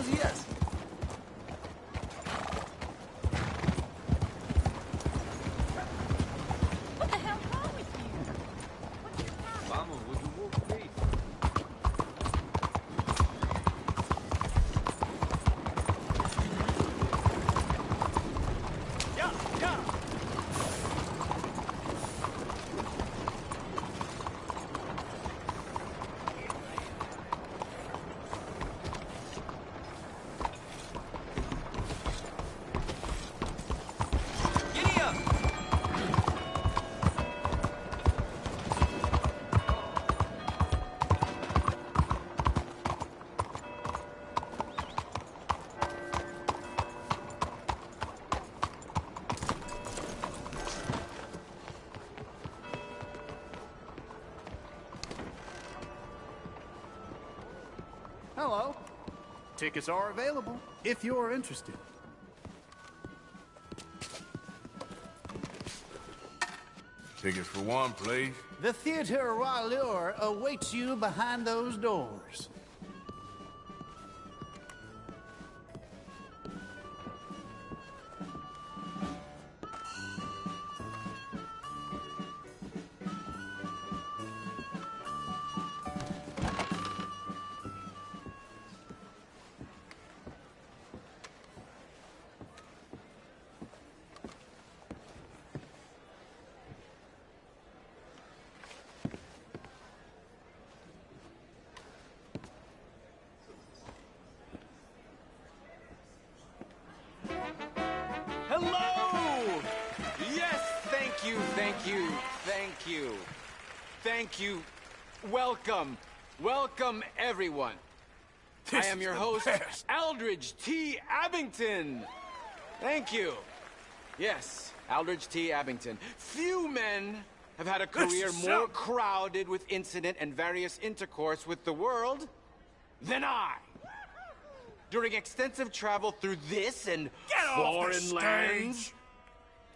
suppose he is. What the hell's wrong with you? Vamos, with the wolf face. Yeah, yeah. Giddy up! Hello. Tickets are available if you're interested. Tickets for one, please. The Theatre Royale awaits you behind those doors. Hello! Yes, thank you, thank you, thank you. Thank you. Welcome. Welcome, everyone. I am your host, Aldridge T. Abington. Thank you. Yes, Aldridge T. Abington. Few men have had a career more crowded with incident and various intercourse with the world than I. During extensive travel through this and foreign lands,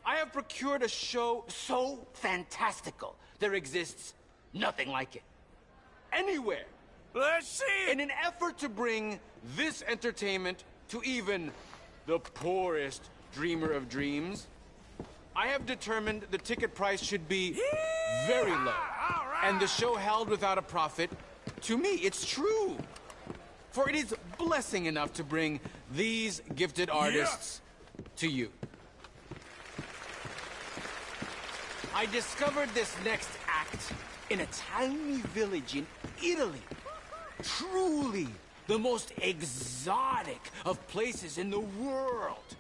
I have procured a show so fantastical there exists nothing like it. Anywhere. Let's see it! In an effort to bring this entertainment to even the poorest dreamer of dreams, I have determined the ticket price should be very low. And the show held without a profit. To me, it's true. For it is blessing enough to bring these gifted artists to you. I discovered this next act in a tiny village in Italy. Truly the most exotic of places in the world.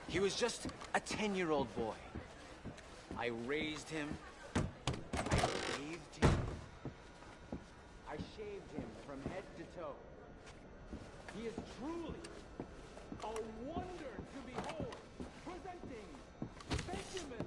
He was just a 10-year-old boy. I raised him. I bathed him. I shaved him from head to toe. He is truly a wonder to behold. Presenting Benjamin.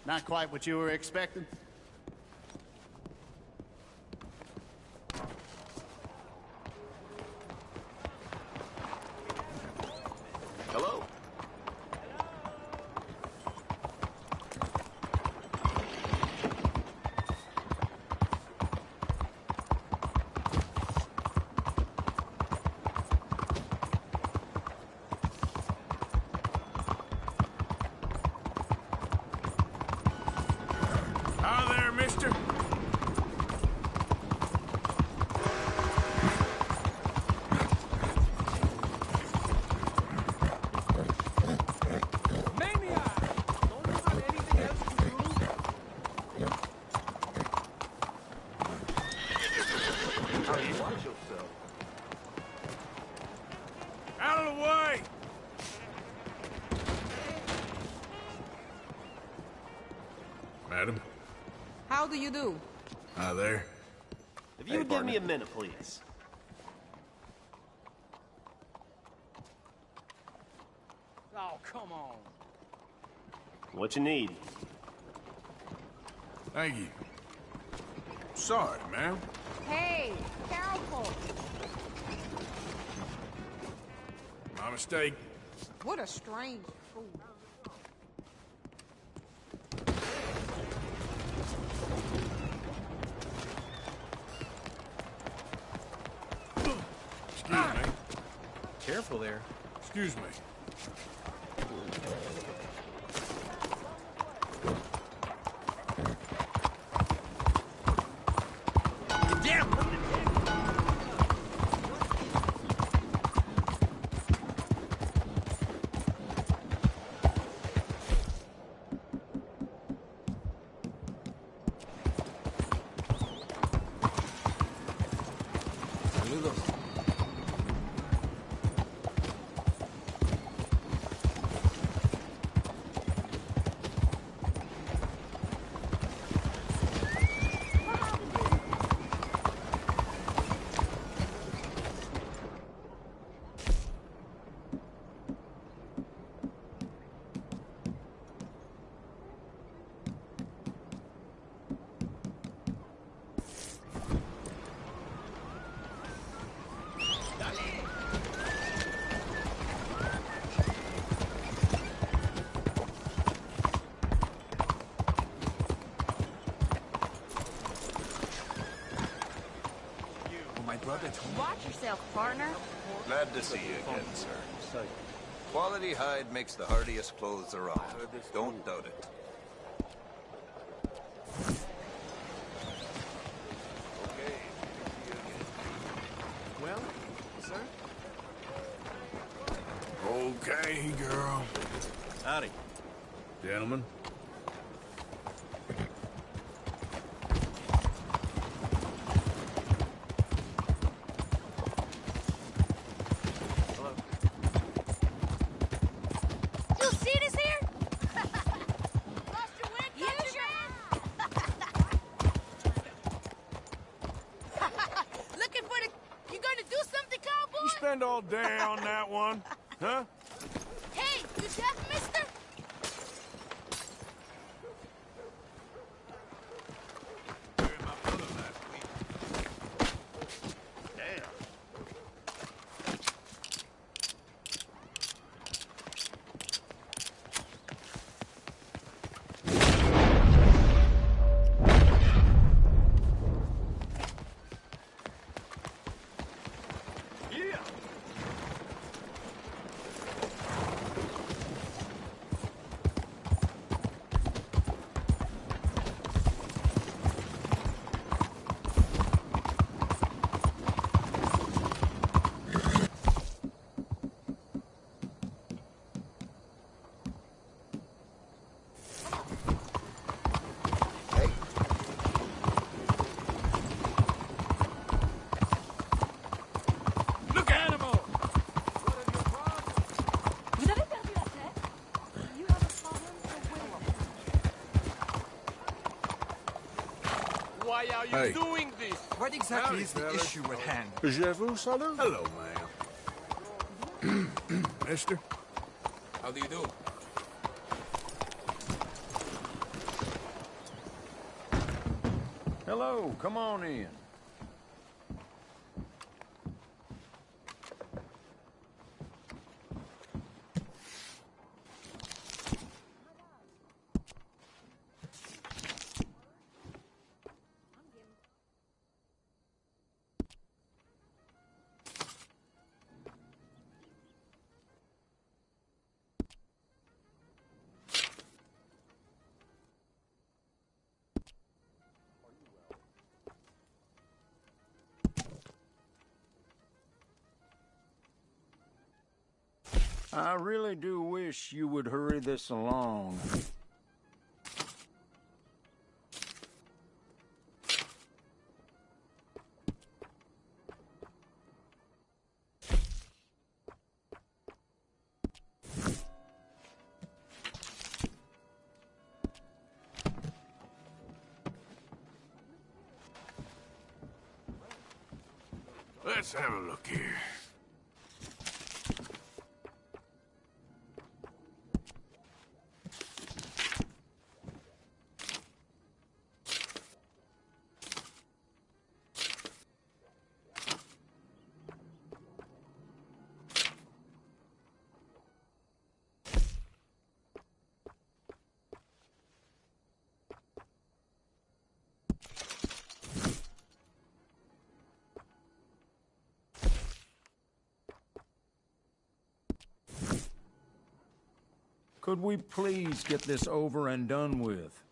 Not quite what you were expecting? Hello? Hi there, mister. Watch yourself. Out of the way! Madam? How do you do? Hi there. If you would give me a minute, please. Oh, come on. What you need? Thank you. Sorry, man. Hey, careful. My mistake. What a strange fool. Excuse me. Careful there. Excuse me. Watch yourself, partner. Glad to see you again, sir. Quality hide makes the hardiest clothes around. Don't doubt it. Well, sir? Okay, girl. Howdy. Gentlemen. Spend all day on that one, huh? Hey, you deaf, mister? Why are you Hey. doing this? What exactly Howdy, is the fellas. issue at hand? Je vous salue. Hello, ma'am. Mister? How do you do? Hello, come on in. I really do wish you would hurry this along. Let's have a look here. Could we please get this over and done with?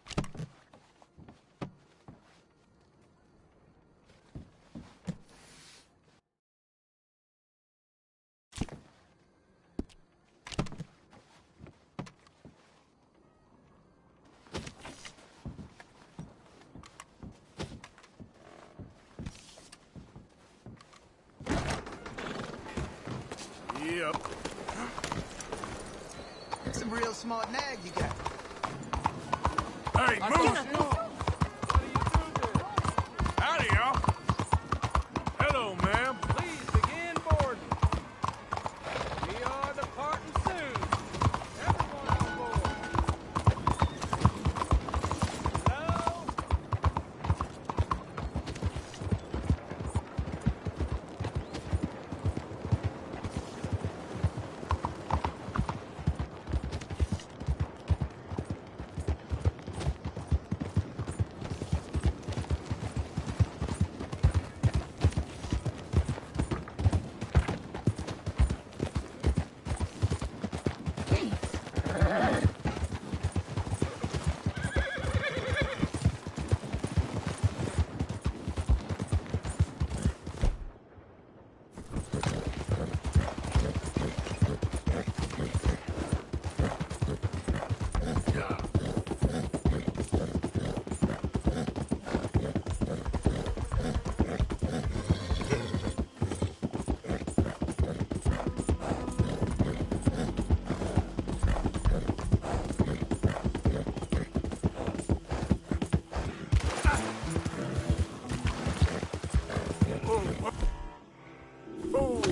Yep. Some real smart nag you got. Hey, move! Howdy, y'all. Hello, ma'am. Please begin boarding. We are departing soon. Everyone on board. Hello?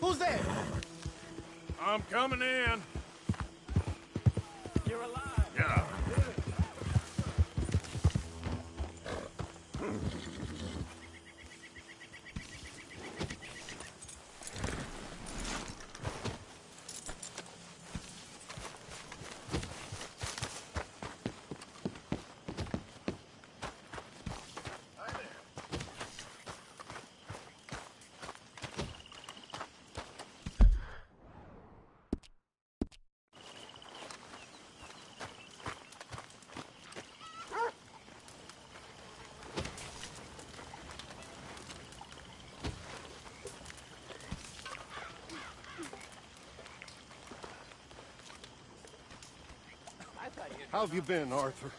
Who's there? I'm coming in. You're alive. Yeah. How have you been, Arthur?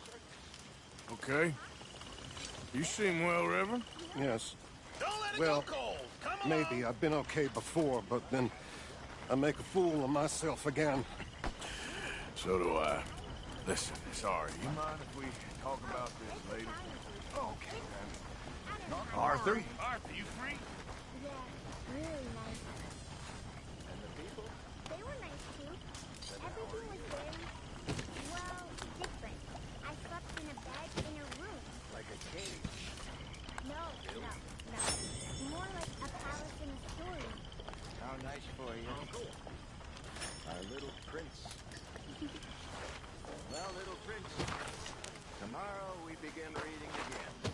Okay. You seem well, Reverend. Yes. Don't let it Well, go cold. Come on. maybe. I've been okay before, but then I make a fool of myself again. So do I. Listen, sorry. You mind if we talk about this later? Okay, then. Arthur, you free? Yeah, really nice. And the people? They were nice too. Everything was very, well, different. I slept in a bed in a room. Like a cage. No. More like a palace in a story. How nice for you. Our little prince. Well, little prince, tomorrow we begin reading again.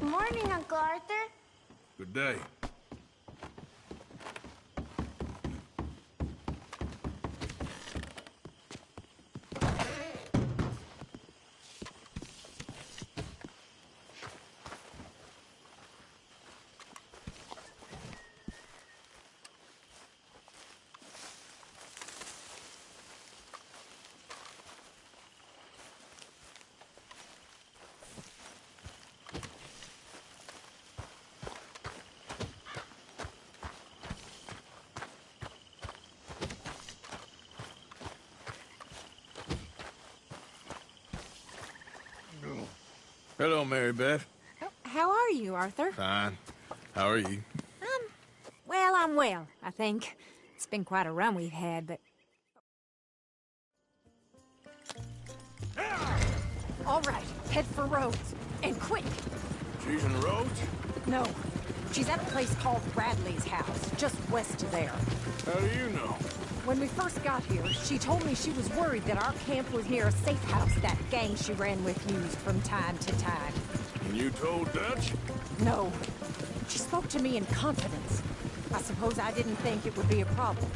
Good morning, Uncle Arthur. Good day. Hello, Mary Beth. Oh, how are you, Arthur? Fine. How are you? Well, I'm well, I think. It's been quite a run we've had, but... All right, head for Rhodes. And quick! She's in Rhodes? No. She's at a place called Bradley's house, just west of there. How do you know? When we first got here, she told me she was worried that our camp was near a safe house that gang she ran with used from time to time. And you told Dutch? No. She spoke to me in confidence. I suppose I didn't think it would be a problem.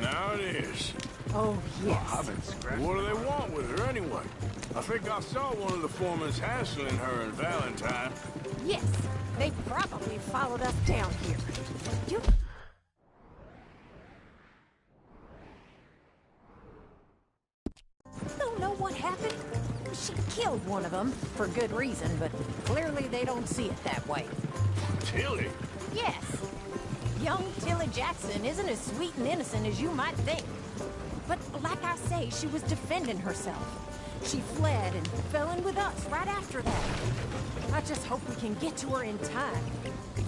Now it is. Oh, yes. What do they want with her anyway? I think I saw one of the foremans hassling her and Valentine. Yes. They probably followed us down here. You... don't know what happened. She killed one of them, for good reason, but clearly they don't see it that way. Tilly? Yes. Young Tilly Jackson isn't as sweet and innocent as you might think. But like I say, she was defending herself. She fled and fell in with us right after that. I just hope we can get to her in time.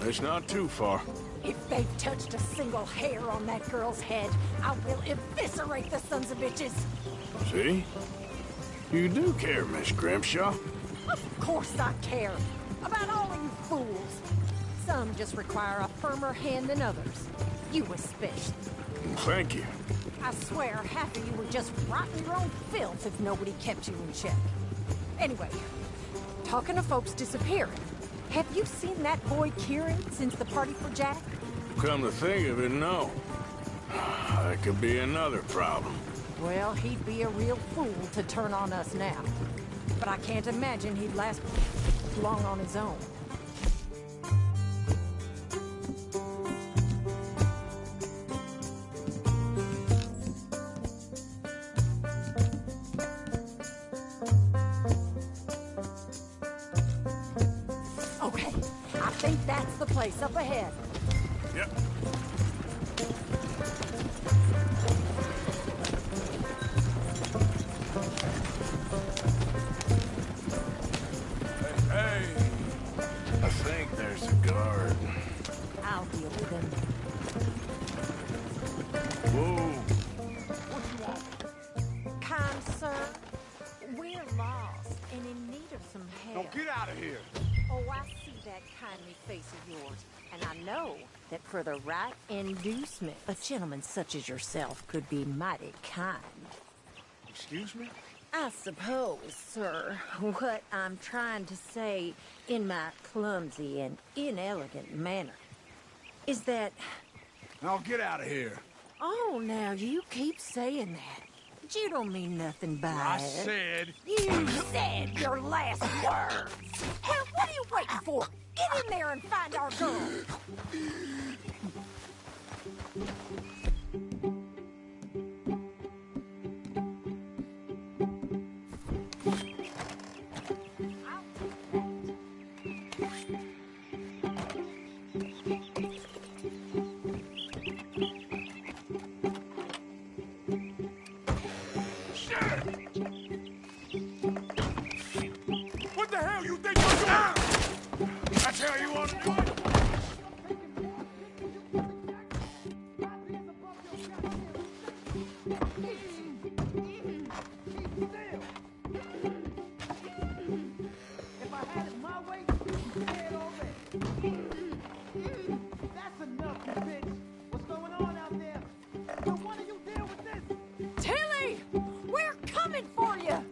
It's not too far. If they've touched a single hair on that girl's head, I will eviscerate the sons of bitches. See? You do care, Miss Grimshaw. Of course I care. About all of you fools. Some just require a firmer hand than others. You especially. Thank you. I swear half of you would just rot in your own filth if nobody kept you in check. Anyway, talking of folks disappearing, have you seen that boy Kieran since the party for Jack? Come to think of it, no. That could be another problem. Well, he'd be a real fool to turn on us now. But I can't imagine he'd last long on his own. Okay, I think that's the place up ahead. Yep. Hey, I think there's a guard. I'll deal with him. Whoa. What you want? Kind sir, we're lost and in need of some help. Don't get out of here. Oh, I see that kindly face of yours, and I know that for the right inducement, a gentleman such as yourself could be mighty kind. Excuse me? I suppose, sir, what I'm trying to say in my clumsy and inelegant manner is that... Now get out of here. Oh, now you keep saying that. But you don't mean nothing by I it. said... You said your last words. Well, what are you waiting for? Get in there and find our girl. What the hell you think you're doing? That's how you want to do it? If I had it my way, you'd be dead already. That's enough, you bitch. What's going on out there? Will one of you deal with this? Tilly! We're coming for you!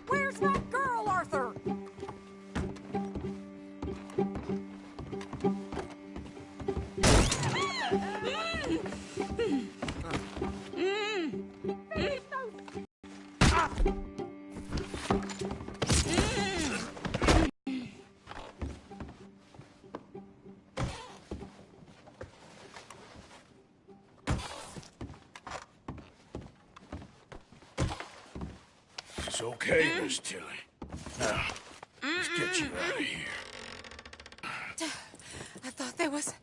Where's that girl, Arthur? It's okay, Miss Tilly. Now, let's get you out of here. I thought there was...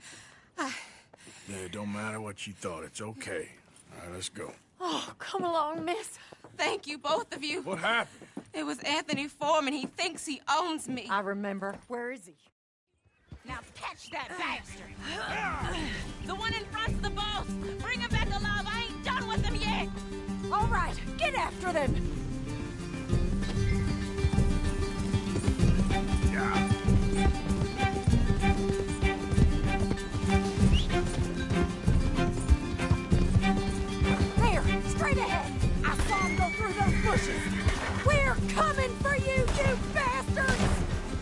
Yeah, it don't matter what you thought. It's okay. All right, let's go. Oh, come along, miss. Thank you, both of you. What happened? It was Anthony Foreman. He thinks he owns me. I remember. Where is he? Now catch that bastard! The one in front's the boss. Bring him back alive. I ain't done with him yet. All right, get after them. Yeah. There, straight ahead. I saw him go through those bushes. We're coming for you, you bastards!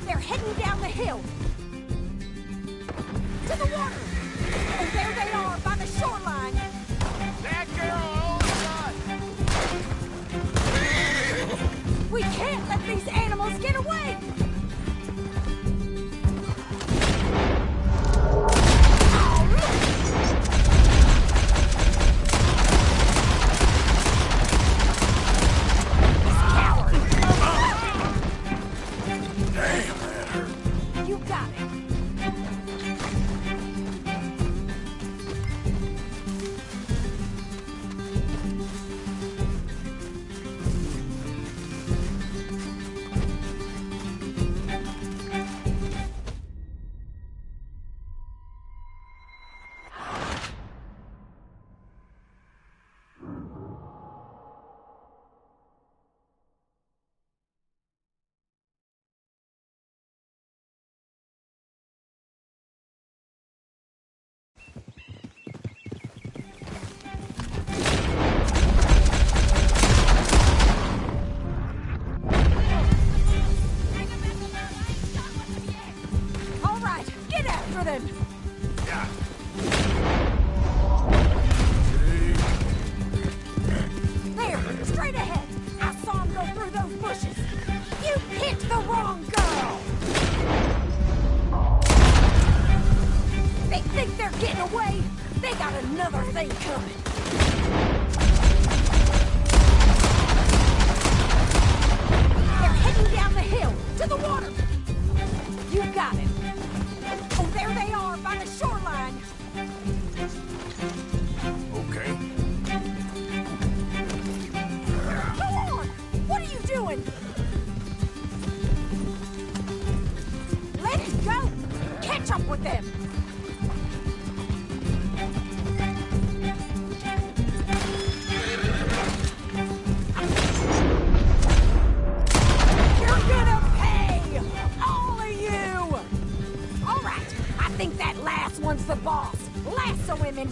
They're heading down the hill. To the water. Oh, there they are, by the shoreline. That girl, hold on! We can't let these animals get away! You got it. All right, get after them. There, straight ahead. I saw him go through those bushes. You picked the wrong girl. They think they're getting away. They got another thing coming. They're heading down the hill to the water. You got it. Oh, there they are by the shoreline. Okay. Go on! What are you doing? Let it go! Catch up with them! You're gonna pay! All of you! All right, I think that last one's the boss. Lasso him and...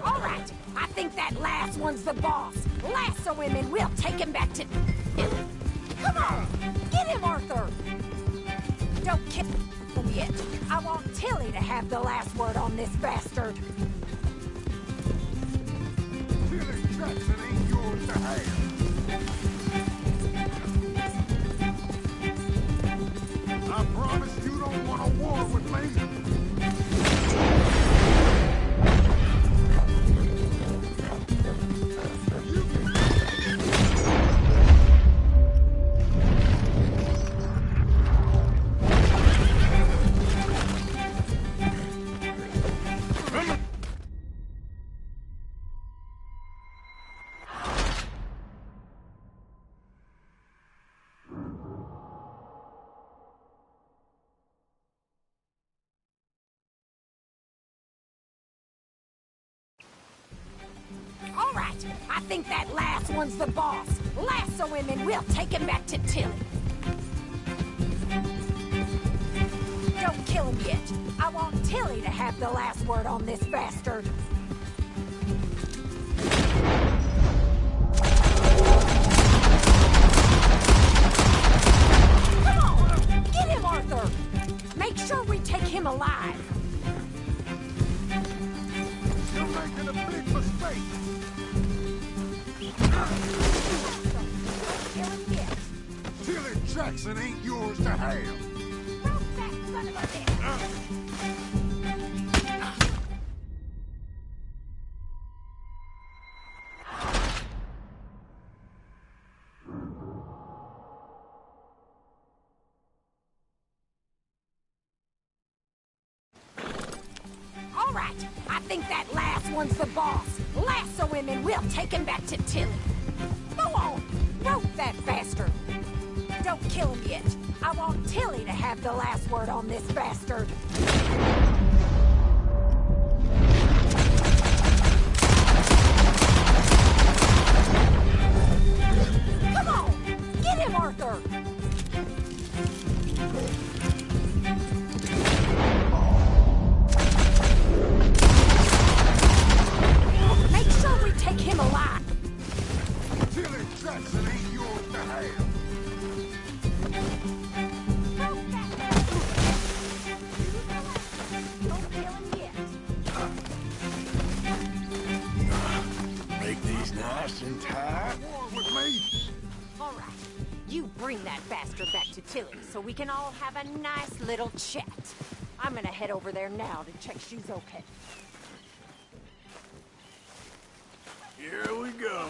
All right, I think that last one's the boss. Lasso him and we'll take him back to... Come on! Get him, Arthur! Don't kill him yet. I want Tilly to have the last word on this bastard. Tilly Jackson ain't yours to have. I promise you don't want a war with me. All right, I think that last one's the boss. Lasso him and we'll take him back to Tilly. Don't kill him yet. I want Tilly to have the last word on this bastard. Come on, get him, Arthur. Make sure we take him alive. You're making a big mistake. Tilly Jackson ain't yours to have. Rope that son of a bitch. right. I think that last one's the boss. Lasso him and we'll take him back to Tilly. Go on, rope that bastard. Don't kill him yet. I want Tilly to have the last word on this bastard. Come on, get him, Arthur. Make sure we take him alive. Tilly Jackson ain't yours to have. Don't kill him yet. Make these nice and tight. With me. All right, you bring that bastard back to Tilly so we can all have a nice little chat. I'm gonna head over there now to check she's okay. Here we go.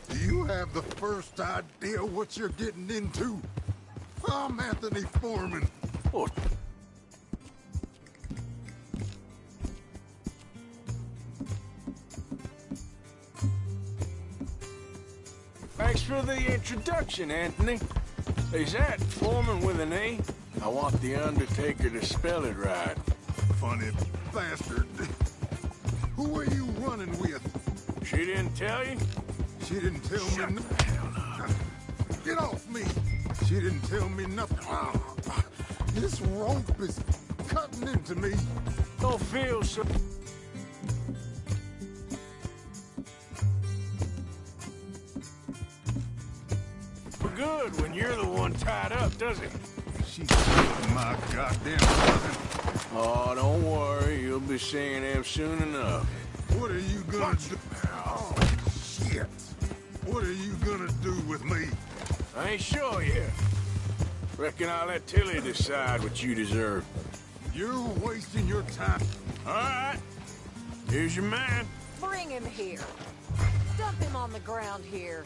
Do you have the first idea what you're getting into? I'm Anthony Foreman. Oh. Thanks for the introduction, Anthony. Is that Foreman with an E? I want the Undertaker to spell it right. Funny bastard. Who are you running with? She didn't tell you? She didn't tell me nothing. Get off me! She didn't tell me nothing. This rope is cutting into me. Don't feel so... good when you're the one tied up, does it? She's my goddamn cousin. Oh, don't worry. You'll be seeing him soon enough. What are you gonna do? Oh, shit. What are you gonna do with me? I ain't sure yet. Reckon I'll let Tilly decide what you deserve. You're wasting your time. All right. Here's your man. Bring him here. Dump him on the ground here.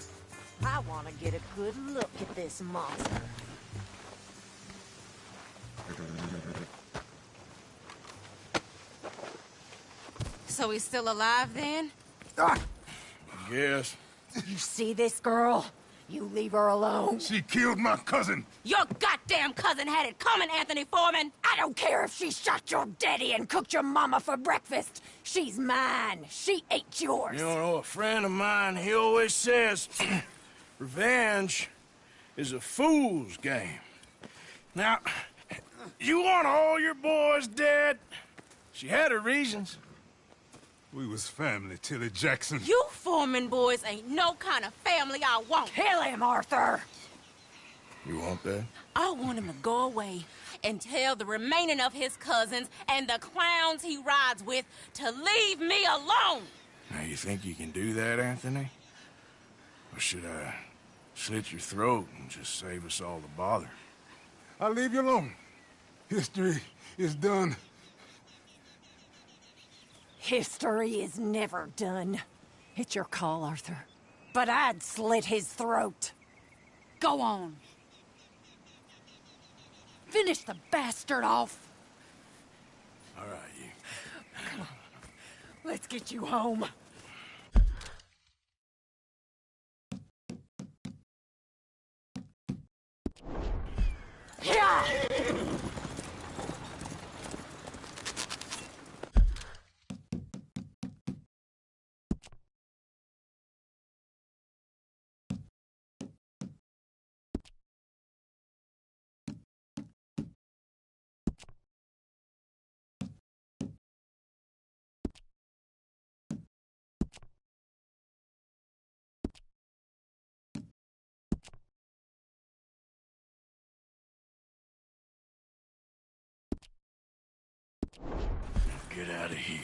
I want to get a good look at this monster. So he's still alive then? Yes. You see this girl? You leave her alone. She killed my cousin. Your goddamn cousin had it coming, Anthony Foreman! I don't care if she shot your daddy and cooked your mama for breakfast. She's mine. She ate yours. You know, a friend of mine, he always says, revenge is a fool's game. Now, you want all your boys dead? She had her reasons. We was family, Tilly Jackson. You Foreman boys ain't no kind of family I want. Kill him, Arthur! You want that? I want him to go away and tell the remaining of his cousins and the clowns he rides with to leave me alone. Now, you think you can do that, Anthony? Or should I slit your throat and just save us all the bother? I'll leave you alone. History is done. History is never done. It's your call, Arthur. But I'd slit his throat. Go on. Finish the bastard off. All right, you. Come on. Let's get you home. Yeah! Get out of here.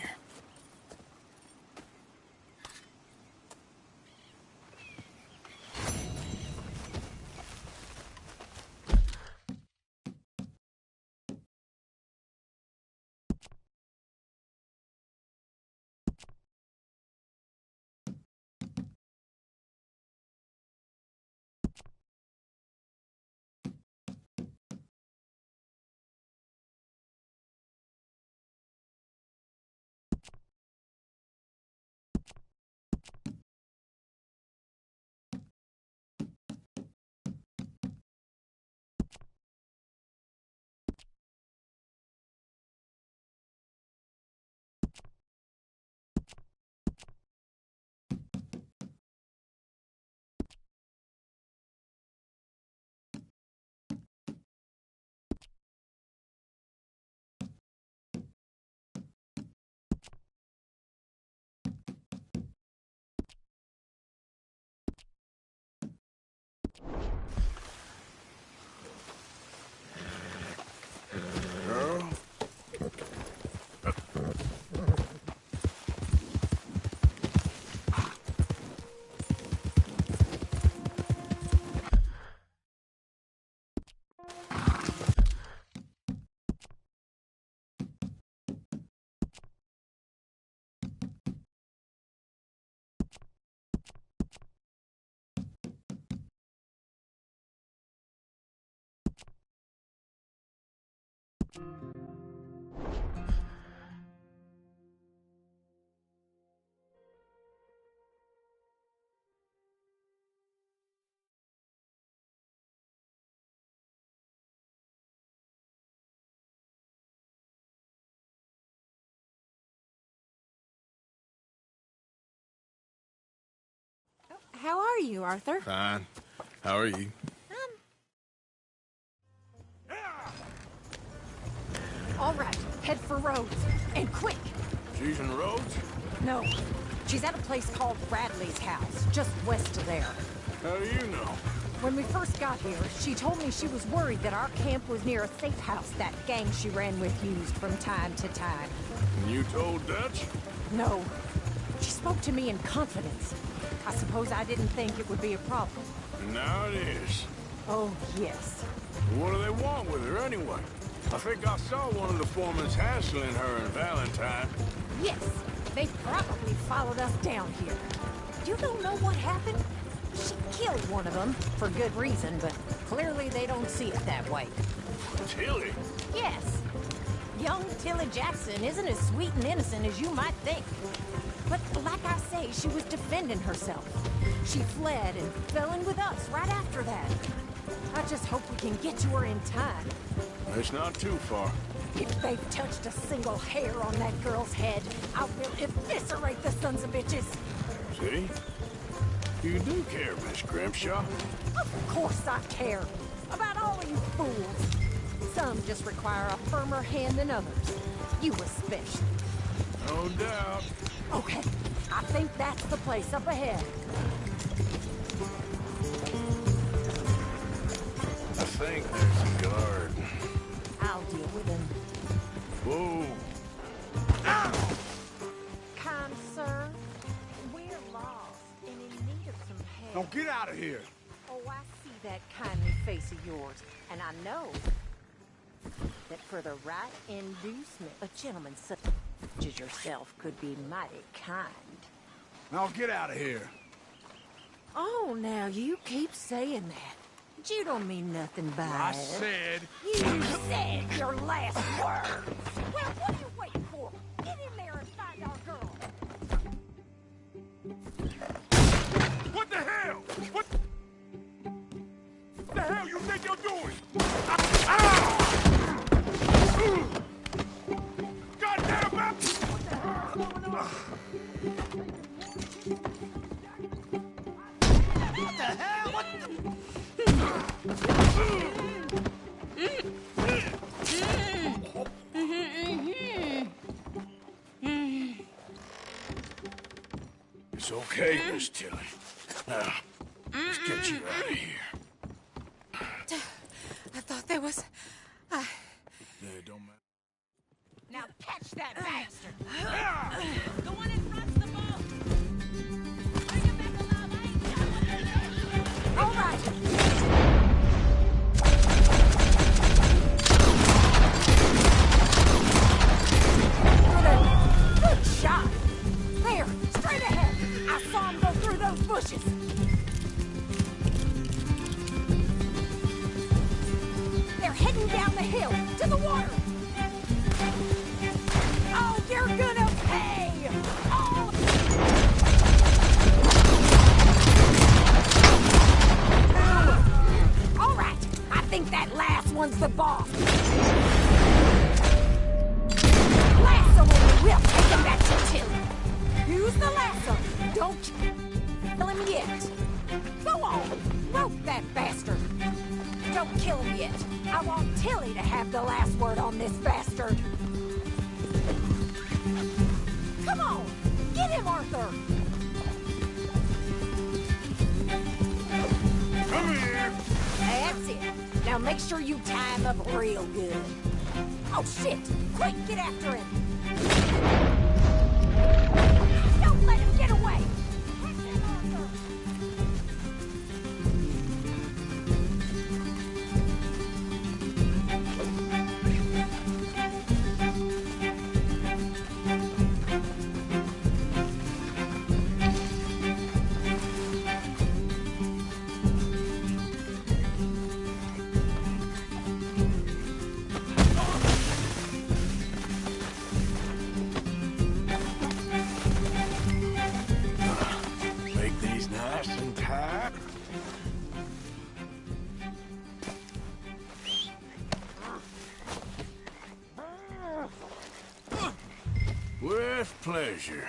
are you, Arthur? Fine. How are you? All right, head for Rhodes. And quick! She's in Rhodes? No. She's at a place called Radley's house, just west of there. How do you know? When we first got here, she told me she was worried that our camp was near a safe house that gang she ran with used from time to time. And you told Dutch? No. She spoke to me in confidence. I suppose I didn't think it would be a problem. And now it is. Oh, yes. What do they want with her anyway? I think I saw one of the foremans hassling her and Valentine. Yes, they probably followed us down here. You don't know what happened? She killed one of them, for good reason, but clearly they don't see it that way. Tilly? Yes. Young Tilly Jackson isn't as sweet and innocent as you might think. But like I say, she was defending herself. She fled and fell in with us right after that. I just hope we can get to her in time. It's not too far. If they've touched a single hair on that girl's head, I will eviscerate the sons of bitches. See? You do care, Miss Grimshaw. Of course I care. About all of you fools. Some just require a firmer hand than others. You especially. No doubt. Okay, I think that's the place up ahead. I think there's a guard. I'll deal with him. Whoa. Kind sir, we're lost and in need of some help. Now get out of here. Oh, I see that kindly face of yours, and I know that for the right inducement, a gentleman such as yourself could be mighty kind. Now get out of here. Oh, now you keep saying that. But you don't mean nothing by I it. said... You said your last words. Well, what are you waiting for? Get in there and find our girl. What the hell? What the hell you think you're doing? Goddamn Baptist! What the hell is going on? What the hell? What the... It's okay, Miss Tilly. Now, let's get you out of here. I thought there was... Yeah, it don't matter. Now catch that bastard. The one in front's the boat. Bring him back alive. I ain't done with it. All right. Good shot. There, straight ahead. I saw him go through those bushes. They're heading down the hill to the water. Oh, you're gonna pay. Oh. All right, I think that last one's the boss. Lasso him, we'll take him back to Tilly. Use the lasso. Don't kill him yet. Go on, rope that bastard. Don't kill him yet. I want Tilly to have the last word on this bastard. Come on, get him, Arthur. Come here. That's it. Now make sure you tie him up real good. Oh, shit. Quick, get after him. Don't let him get away. Catch him, Arthur. Make these nice and tight. With pleasure.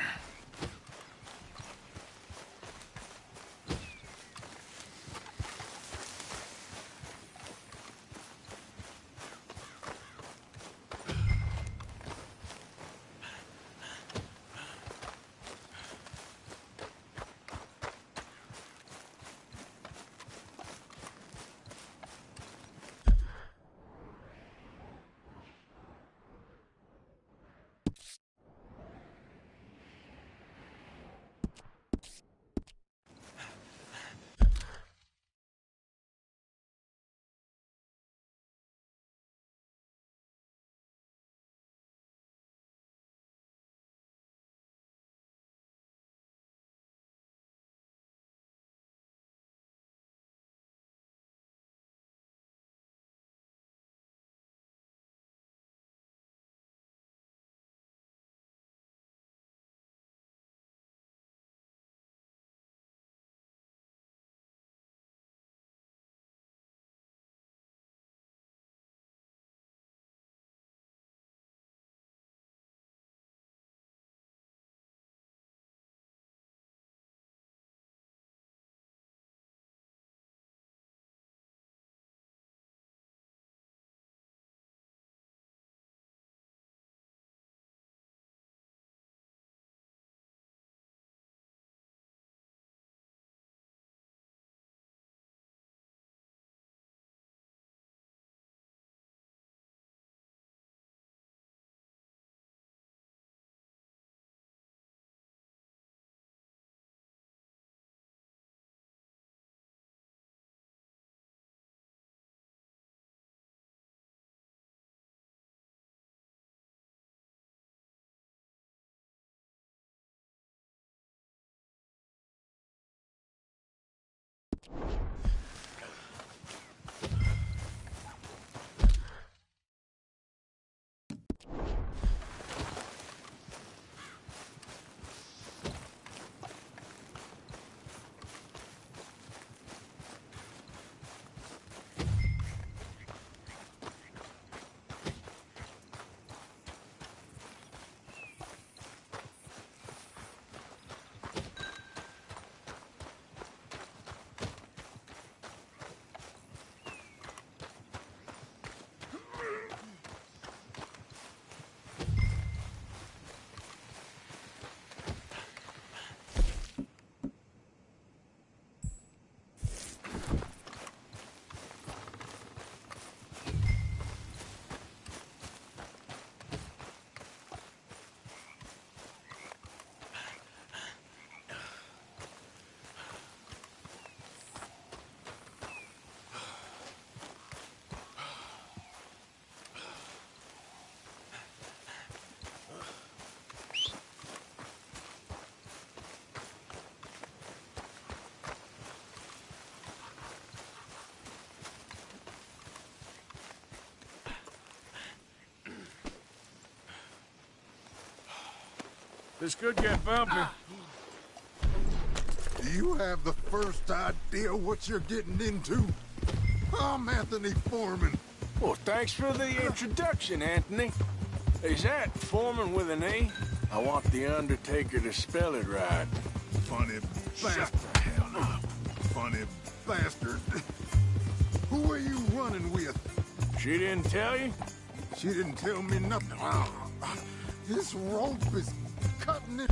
This could get bumpy. Do you have the first idea what you're getting into? I'm Anthony Foreman. Well, thanks for the introduction, Anthony. Is that Foreman with an E? I want the Undertaker to spell it right. Funny bastard. Hell up. Funny bastard. Who are you running with? She didn't tell you? She didn't tell me nothing. This rope is cutting it.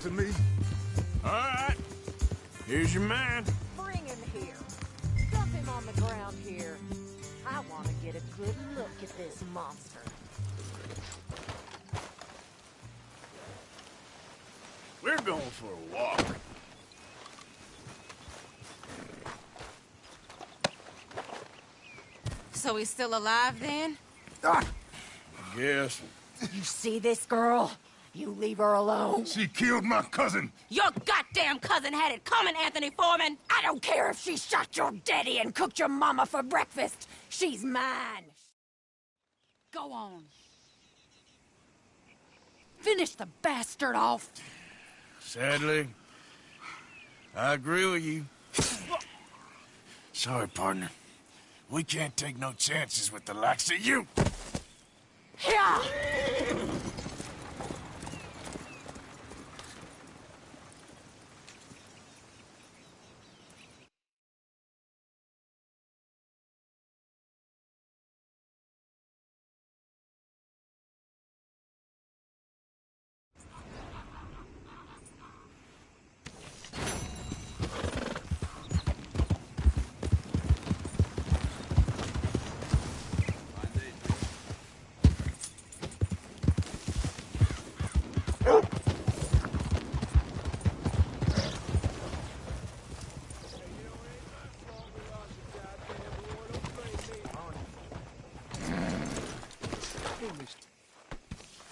To me. All right. Here's your man. Bring him here. Dump him on the ground here. I want to get a good look at this monster. We're going for a walk. So he's still alive then? I guess. You see this girl? You leave her alone. She killed my cousin. Your goddamn cousin had it coming, Anthony Foreman! I don't care if she shot your daddy and cooked your mama for breakfast. She's mine. Go on. Finish the bastard off. Sadly, I agree with you. Sorry, partner. We can't take no chances with the likes of you. Here!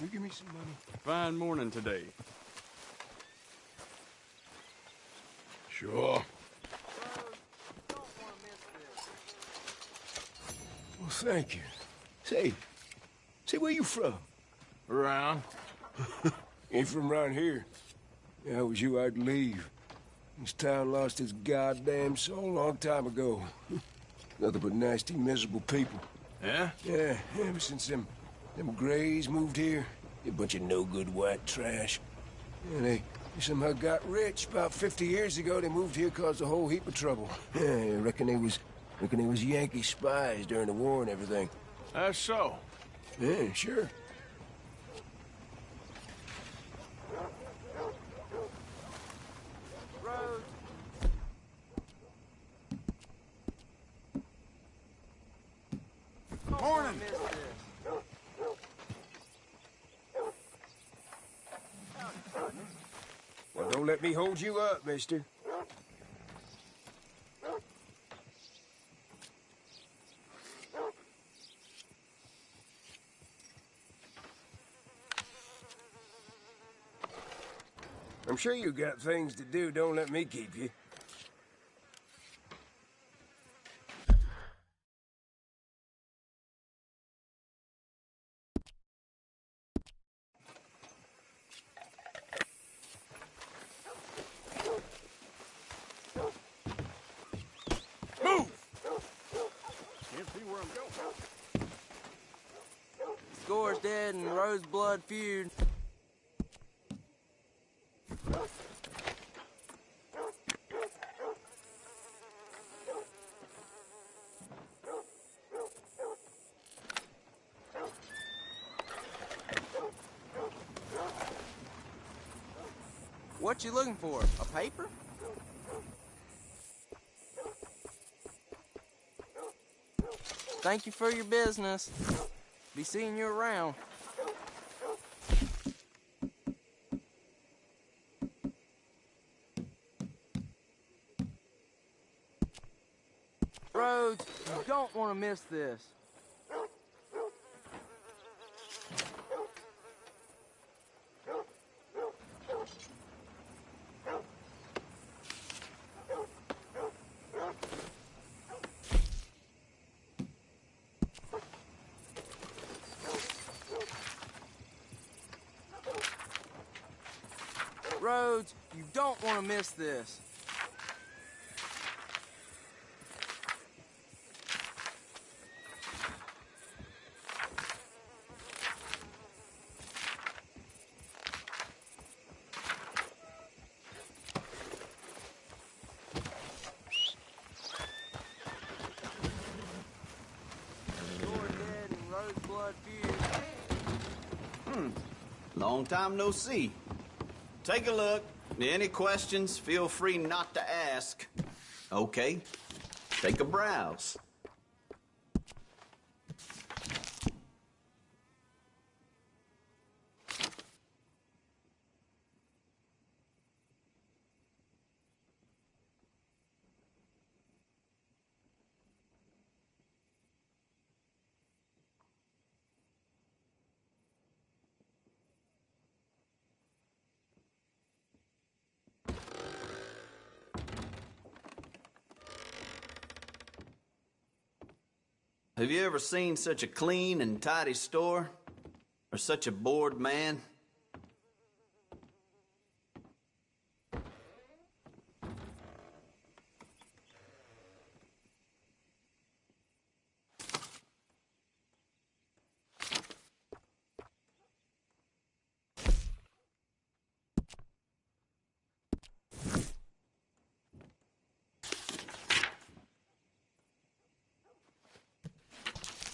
You give me some money. Fine morning today. Sure. Well, thank you. Say, where you from? Around. Ain't from around here. If I was you, I'd leave. This town lost its goddamn soul a long time ago. Nothing but nasty, miserable people. Yeah? Yeah, ever since them Greys moved here, a bunch of no-good white trash. Yeah, they somehow got rich. About 50 years ago, they moved here, caused a whole heap of trouble. Yeah, I reckon they was Yankee spies during the war and everything. That's so. Yeah, sure. Morning. Well, don't let me hold you up, mister. I'm sure you got things to do. Don't let me keep you. Score's dead and Roseblood feud. What you looking for? A paper? Thank you for your business. Be seeing you around. Rhodes, you don't want to miss this. Rhodes, you don't want to miss this. Long time no see. Take a look. Any questions, feel free not to ask. Okay, take a browse. Have you ever seen such a clean and tidy store? Or such a bored man?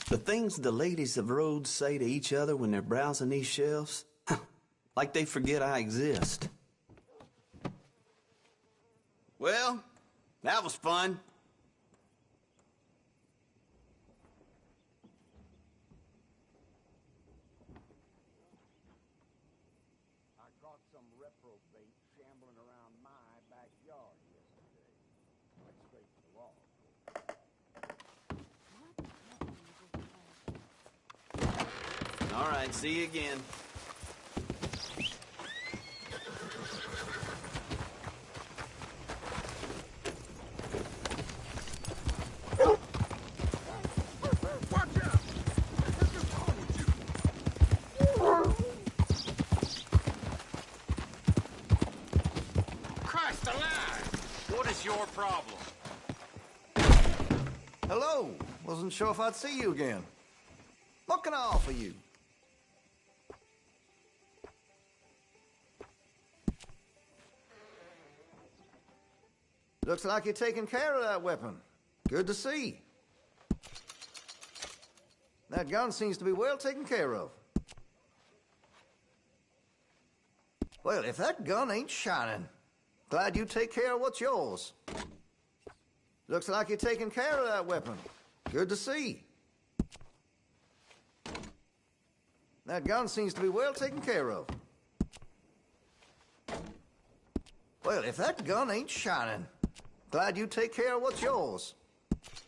The things the ladies of Rhodes say to each other when they're browsing these shelves, like they forget I exist. Well, that was fun. I caught some reprobate shambling around my backyard yesterday. Right straight to the wall. All right, see you again. Christ alive! What is your problem? Hello. Wasn't sure if I'd see you again. What can I offer you? Looks like you're taking care of that weapon. Good to see. That gun seems to be well taken care of. Well, if that gun ain't shining, glad you take care of what's yours. Looks like you're taking care of that weapon. Good to see. That gun seems to be well taken care of. Well, if that gun ain't shining, glad you take care of what's yours.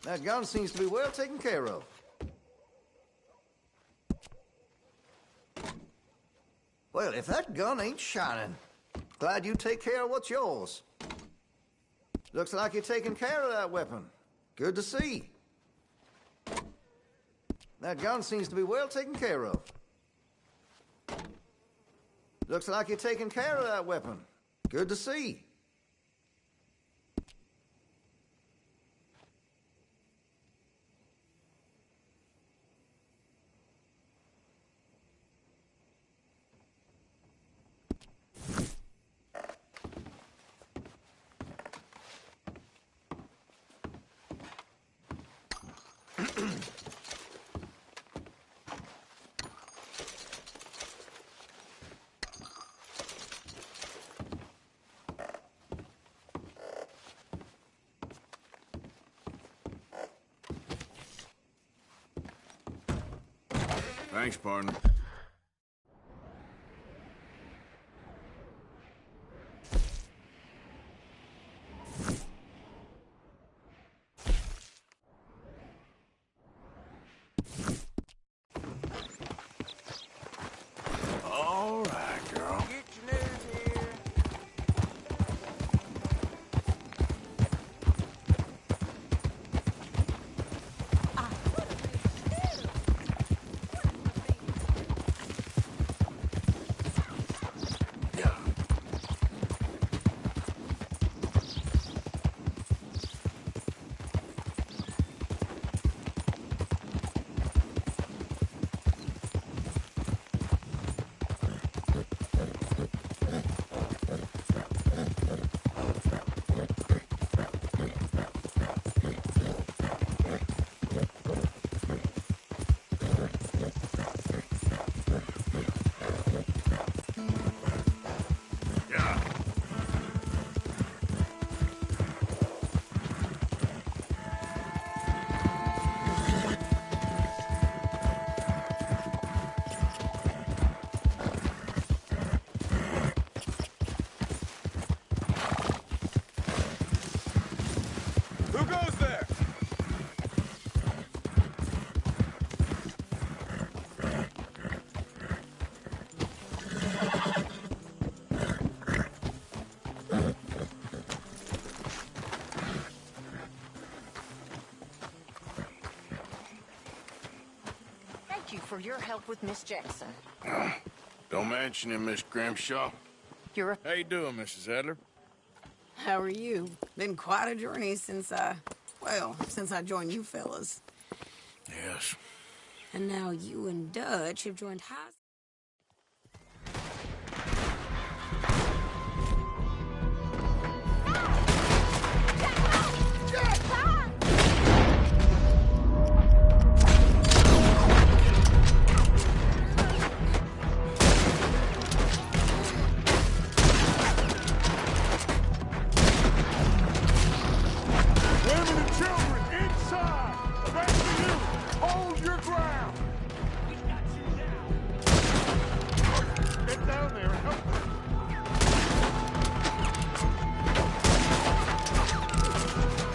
That gun seems to be well taken care of. Well, if that gun ain't shining, glad you take care of what's yours. Looks like you're taking care of that weapon. Good to see. That gun seems to be well taken care of. Looks like you're taking care of that weapon. Good to see. Thanks, partner. All right, girl. Get your news here. Who goes there? Thank you for your help with Miss Jackson. Don't mention it, Miss Grimshaw. You're a... How you doing, Mrs. Adler? How are you? Been quite a journey since I joined you fellas. Yes. And now you and Dutch have joined high... Women and children, inside! Back to you! Hold your ground! Get down there and help them.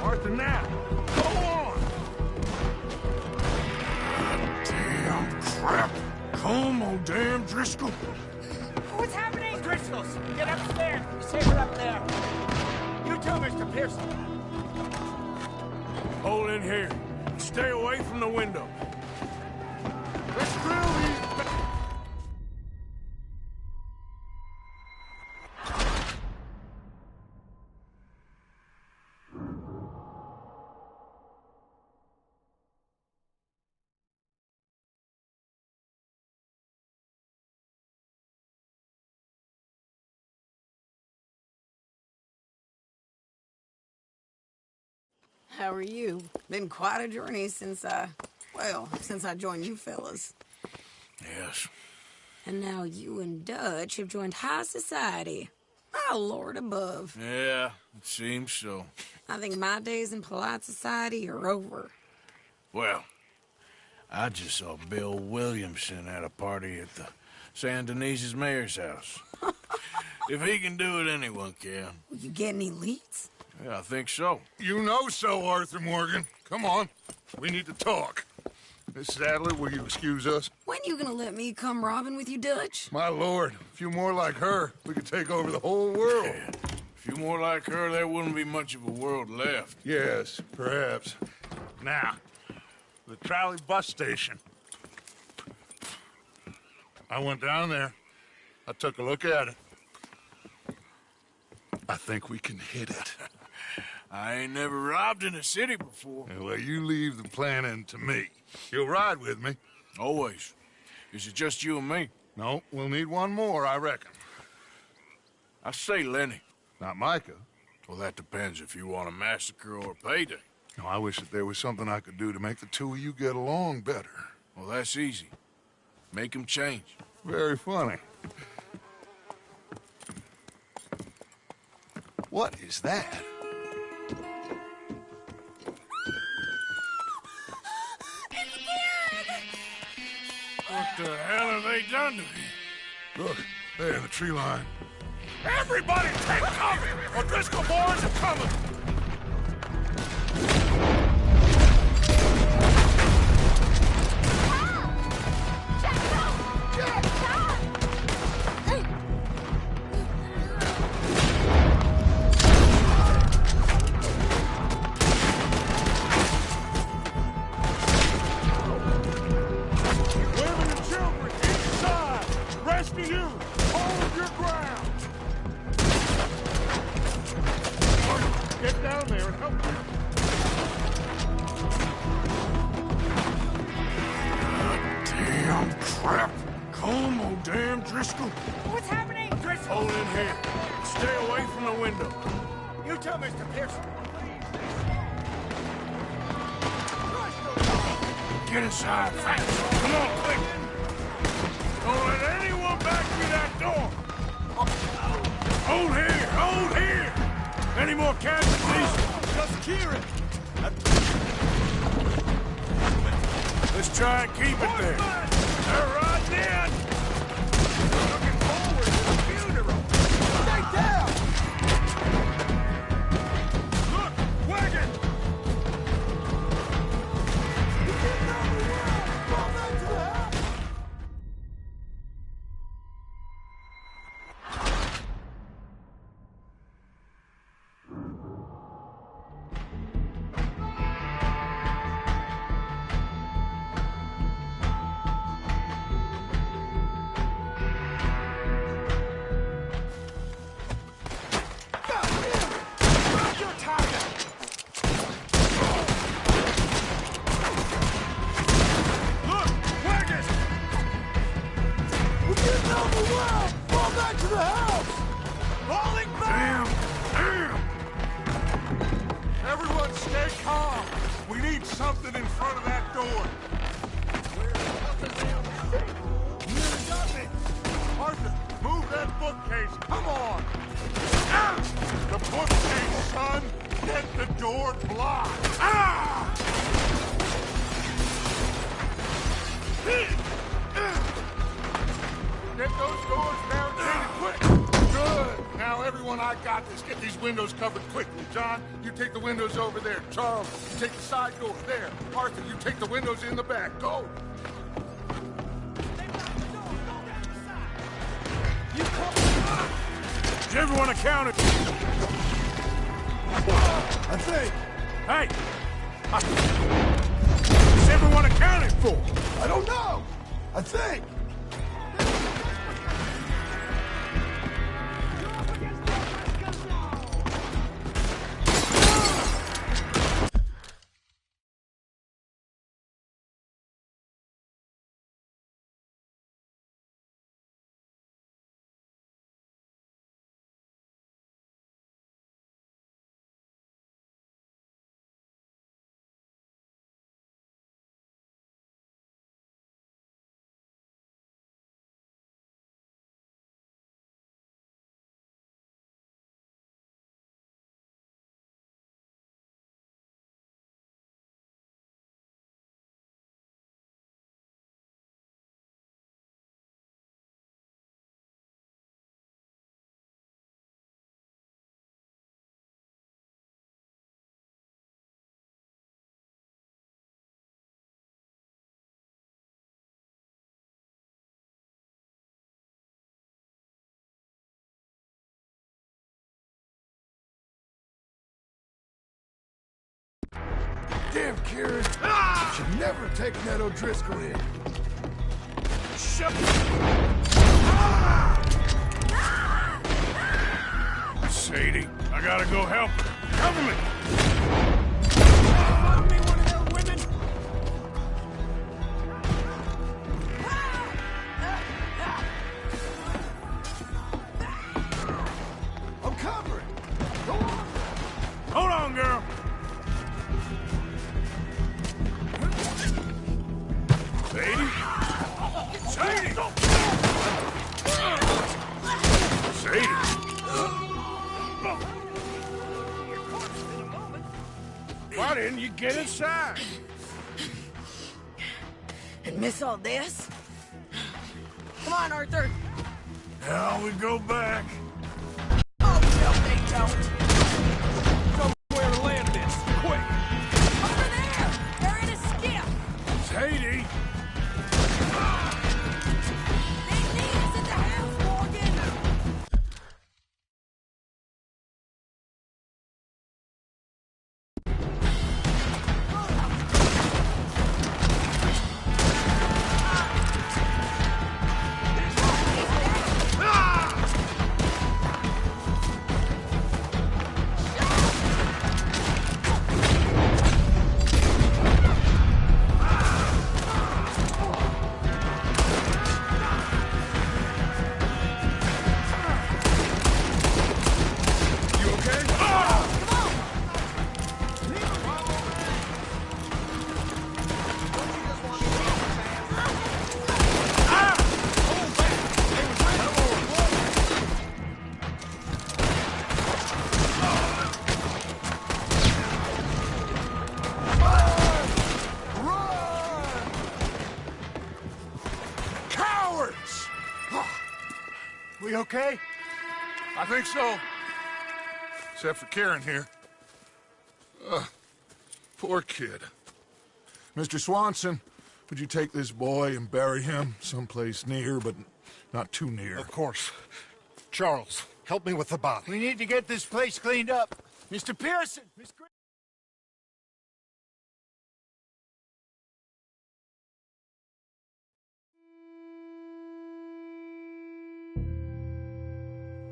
Arthur, now! Go on! Damn crap! Come on, damn Driscoll! What's happening? Driscolls, get upstairs. Be safer up there. You too, Mr. Pearson. Hold in here. Stay away from the window. Let's drill these... How are you? Been quite a journey since I joined you fellas. Yes. And now you and Dutch have joined high society. My lord above. Yeah, it seems so. I think my days in polite society are over. Well, I just saw Bill Williamson at a party at the San Denise's mayor's house. If he can do it, anyone can. Will you get any leads? Yeah, I think so. You know so, Arthur Morgan. Come on. We need to talk. Mrs. Adler, will you excuse us? When you gonna let me come robbing with you, Dutch? My lord, a few more like her, we could take over the whole world. Yeah. A few more like her, there wouldn't be much of a world left. Yes, perhaps. Now, the trolley bus station. I went down there. I took a look at it. I think we can hit it. I ain't never robbed in a city before. Well, you leave the planning to me. You'll ride with me. Always. Is it just you and me? No, we'll need one more, I reckon. I say Lenny. Not Micah. Well, that depends if you want a massacre or a payday. No, I wish that there was something I could do to make the two of you get along better. Well, that's easy. Make them change. Very funny. What is that? the hell have they done to me? Look, there in the tree line. Everybody take cover! O'Driscoll boys are coming! Women and children, inside! Rescue you! Hold your ground! Get down there and help me. Damn crap! Come on, damn Driscoll! What's happening? Hold in here. Stay away from the window. You tell Mr. Pearson. Get inside fast. Come on, quick. Don't let anyone back through that door. Hold here, hold here. Any more casualties? Just Kieran. Let's try and keep it there. They're riding in. Looking forward to the funeral. Stay down. Look, wagon. Everyone stay calm. We need something in front of that door. Arthur, move that bookcase. Come on. The bookcase, son. Get the door blocked. Get those doors barricaded quick. Good. Now, everyone, I got this. Get these windows covered quickly. John, you take the windows over there. Charles, you take the side door there. Arthur, you take the windows in the back. Go. Is everyone accounted? I think. Hey! Is everyone accounted for? I don't know. I think. Damn, Kieran. Should never have taken that O'Driscoll in. Shut Sadie, I gotta go help her. Cover me! Find me one of their women. I'm covering. Go on. Hold on, girl. Sadie? Sadie! Sadie! Why didn't you get inside? And miss all this? Come on, Arthur. Now we go back. Oh, no, they don't. Somewhere to land this, quick! Over there! They're in a skiff! It's Haiti. They need us at the house, Morgan! Cowards! We okay? I think so. Except for Karen here. Poor kid. Mr. Swanson, would you take this boy and bury him someplace near, but not too near? Of course. Charles, help me with the body. We need to get this place cleaned up. Mr. Pearson! Miss Green.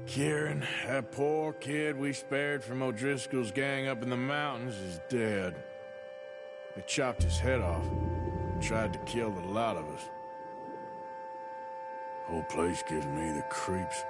Kieran, that poor kid we spared from O'Driscoll's gang up in the mountains is dead. They chopped his head off and tried to kill the lot of us. Whole place gives me the creeps.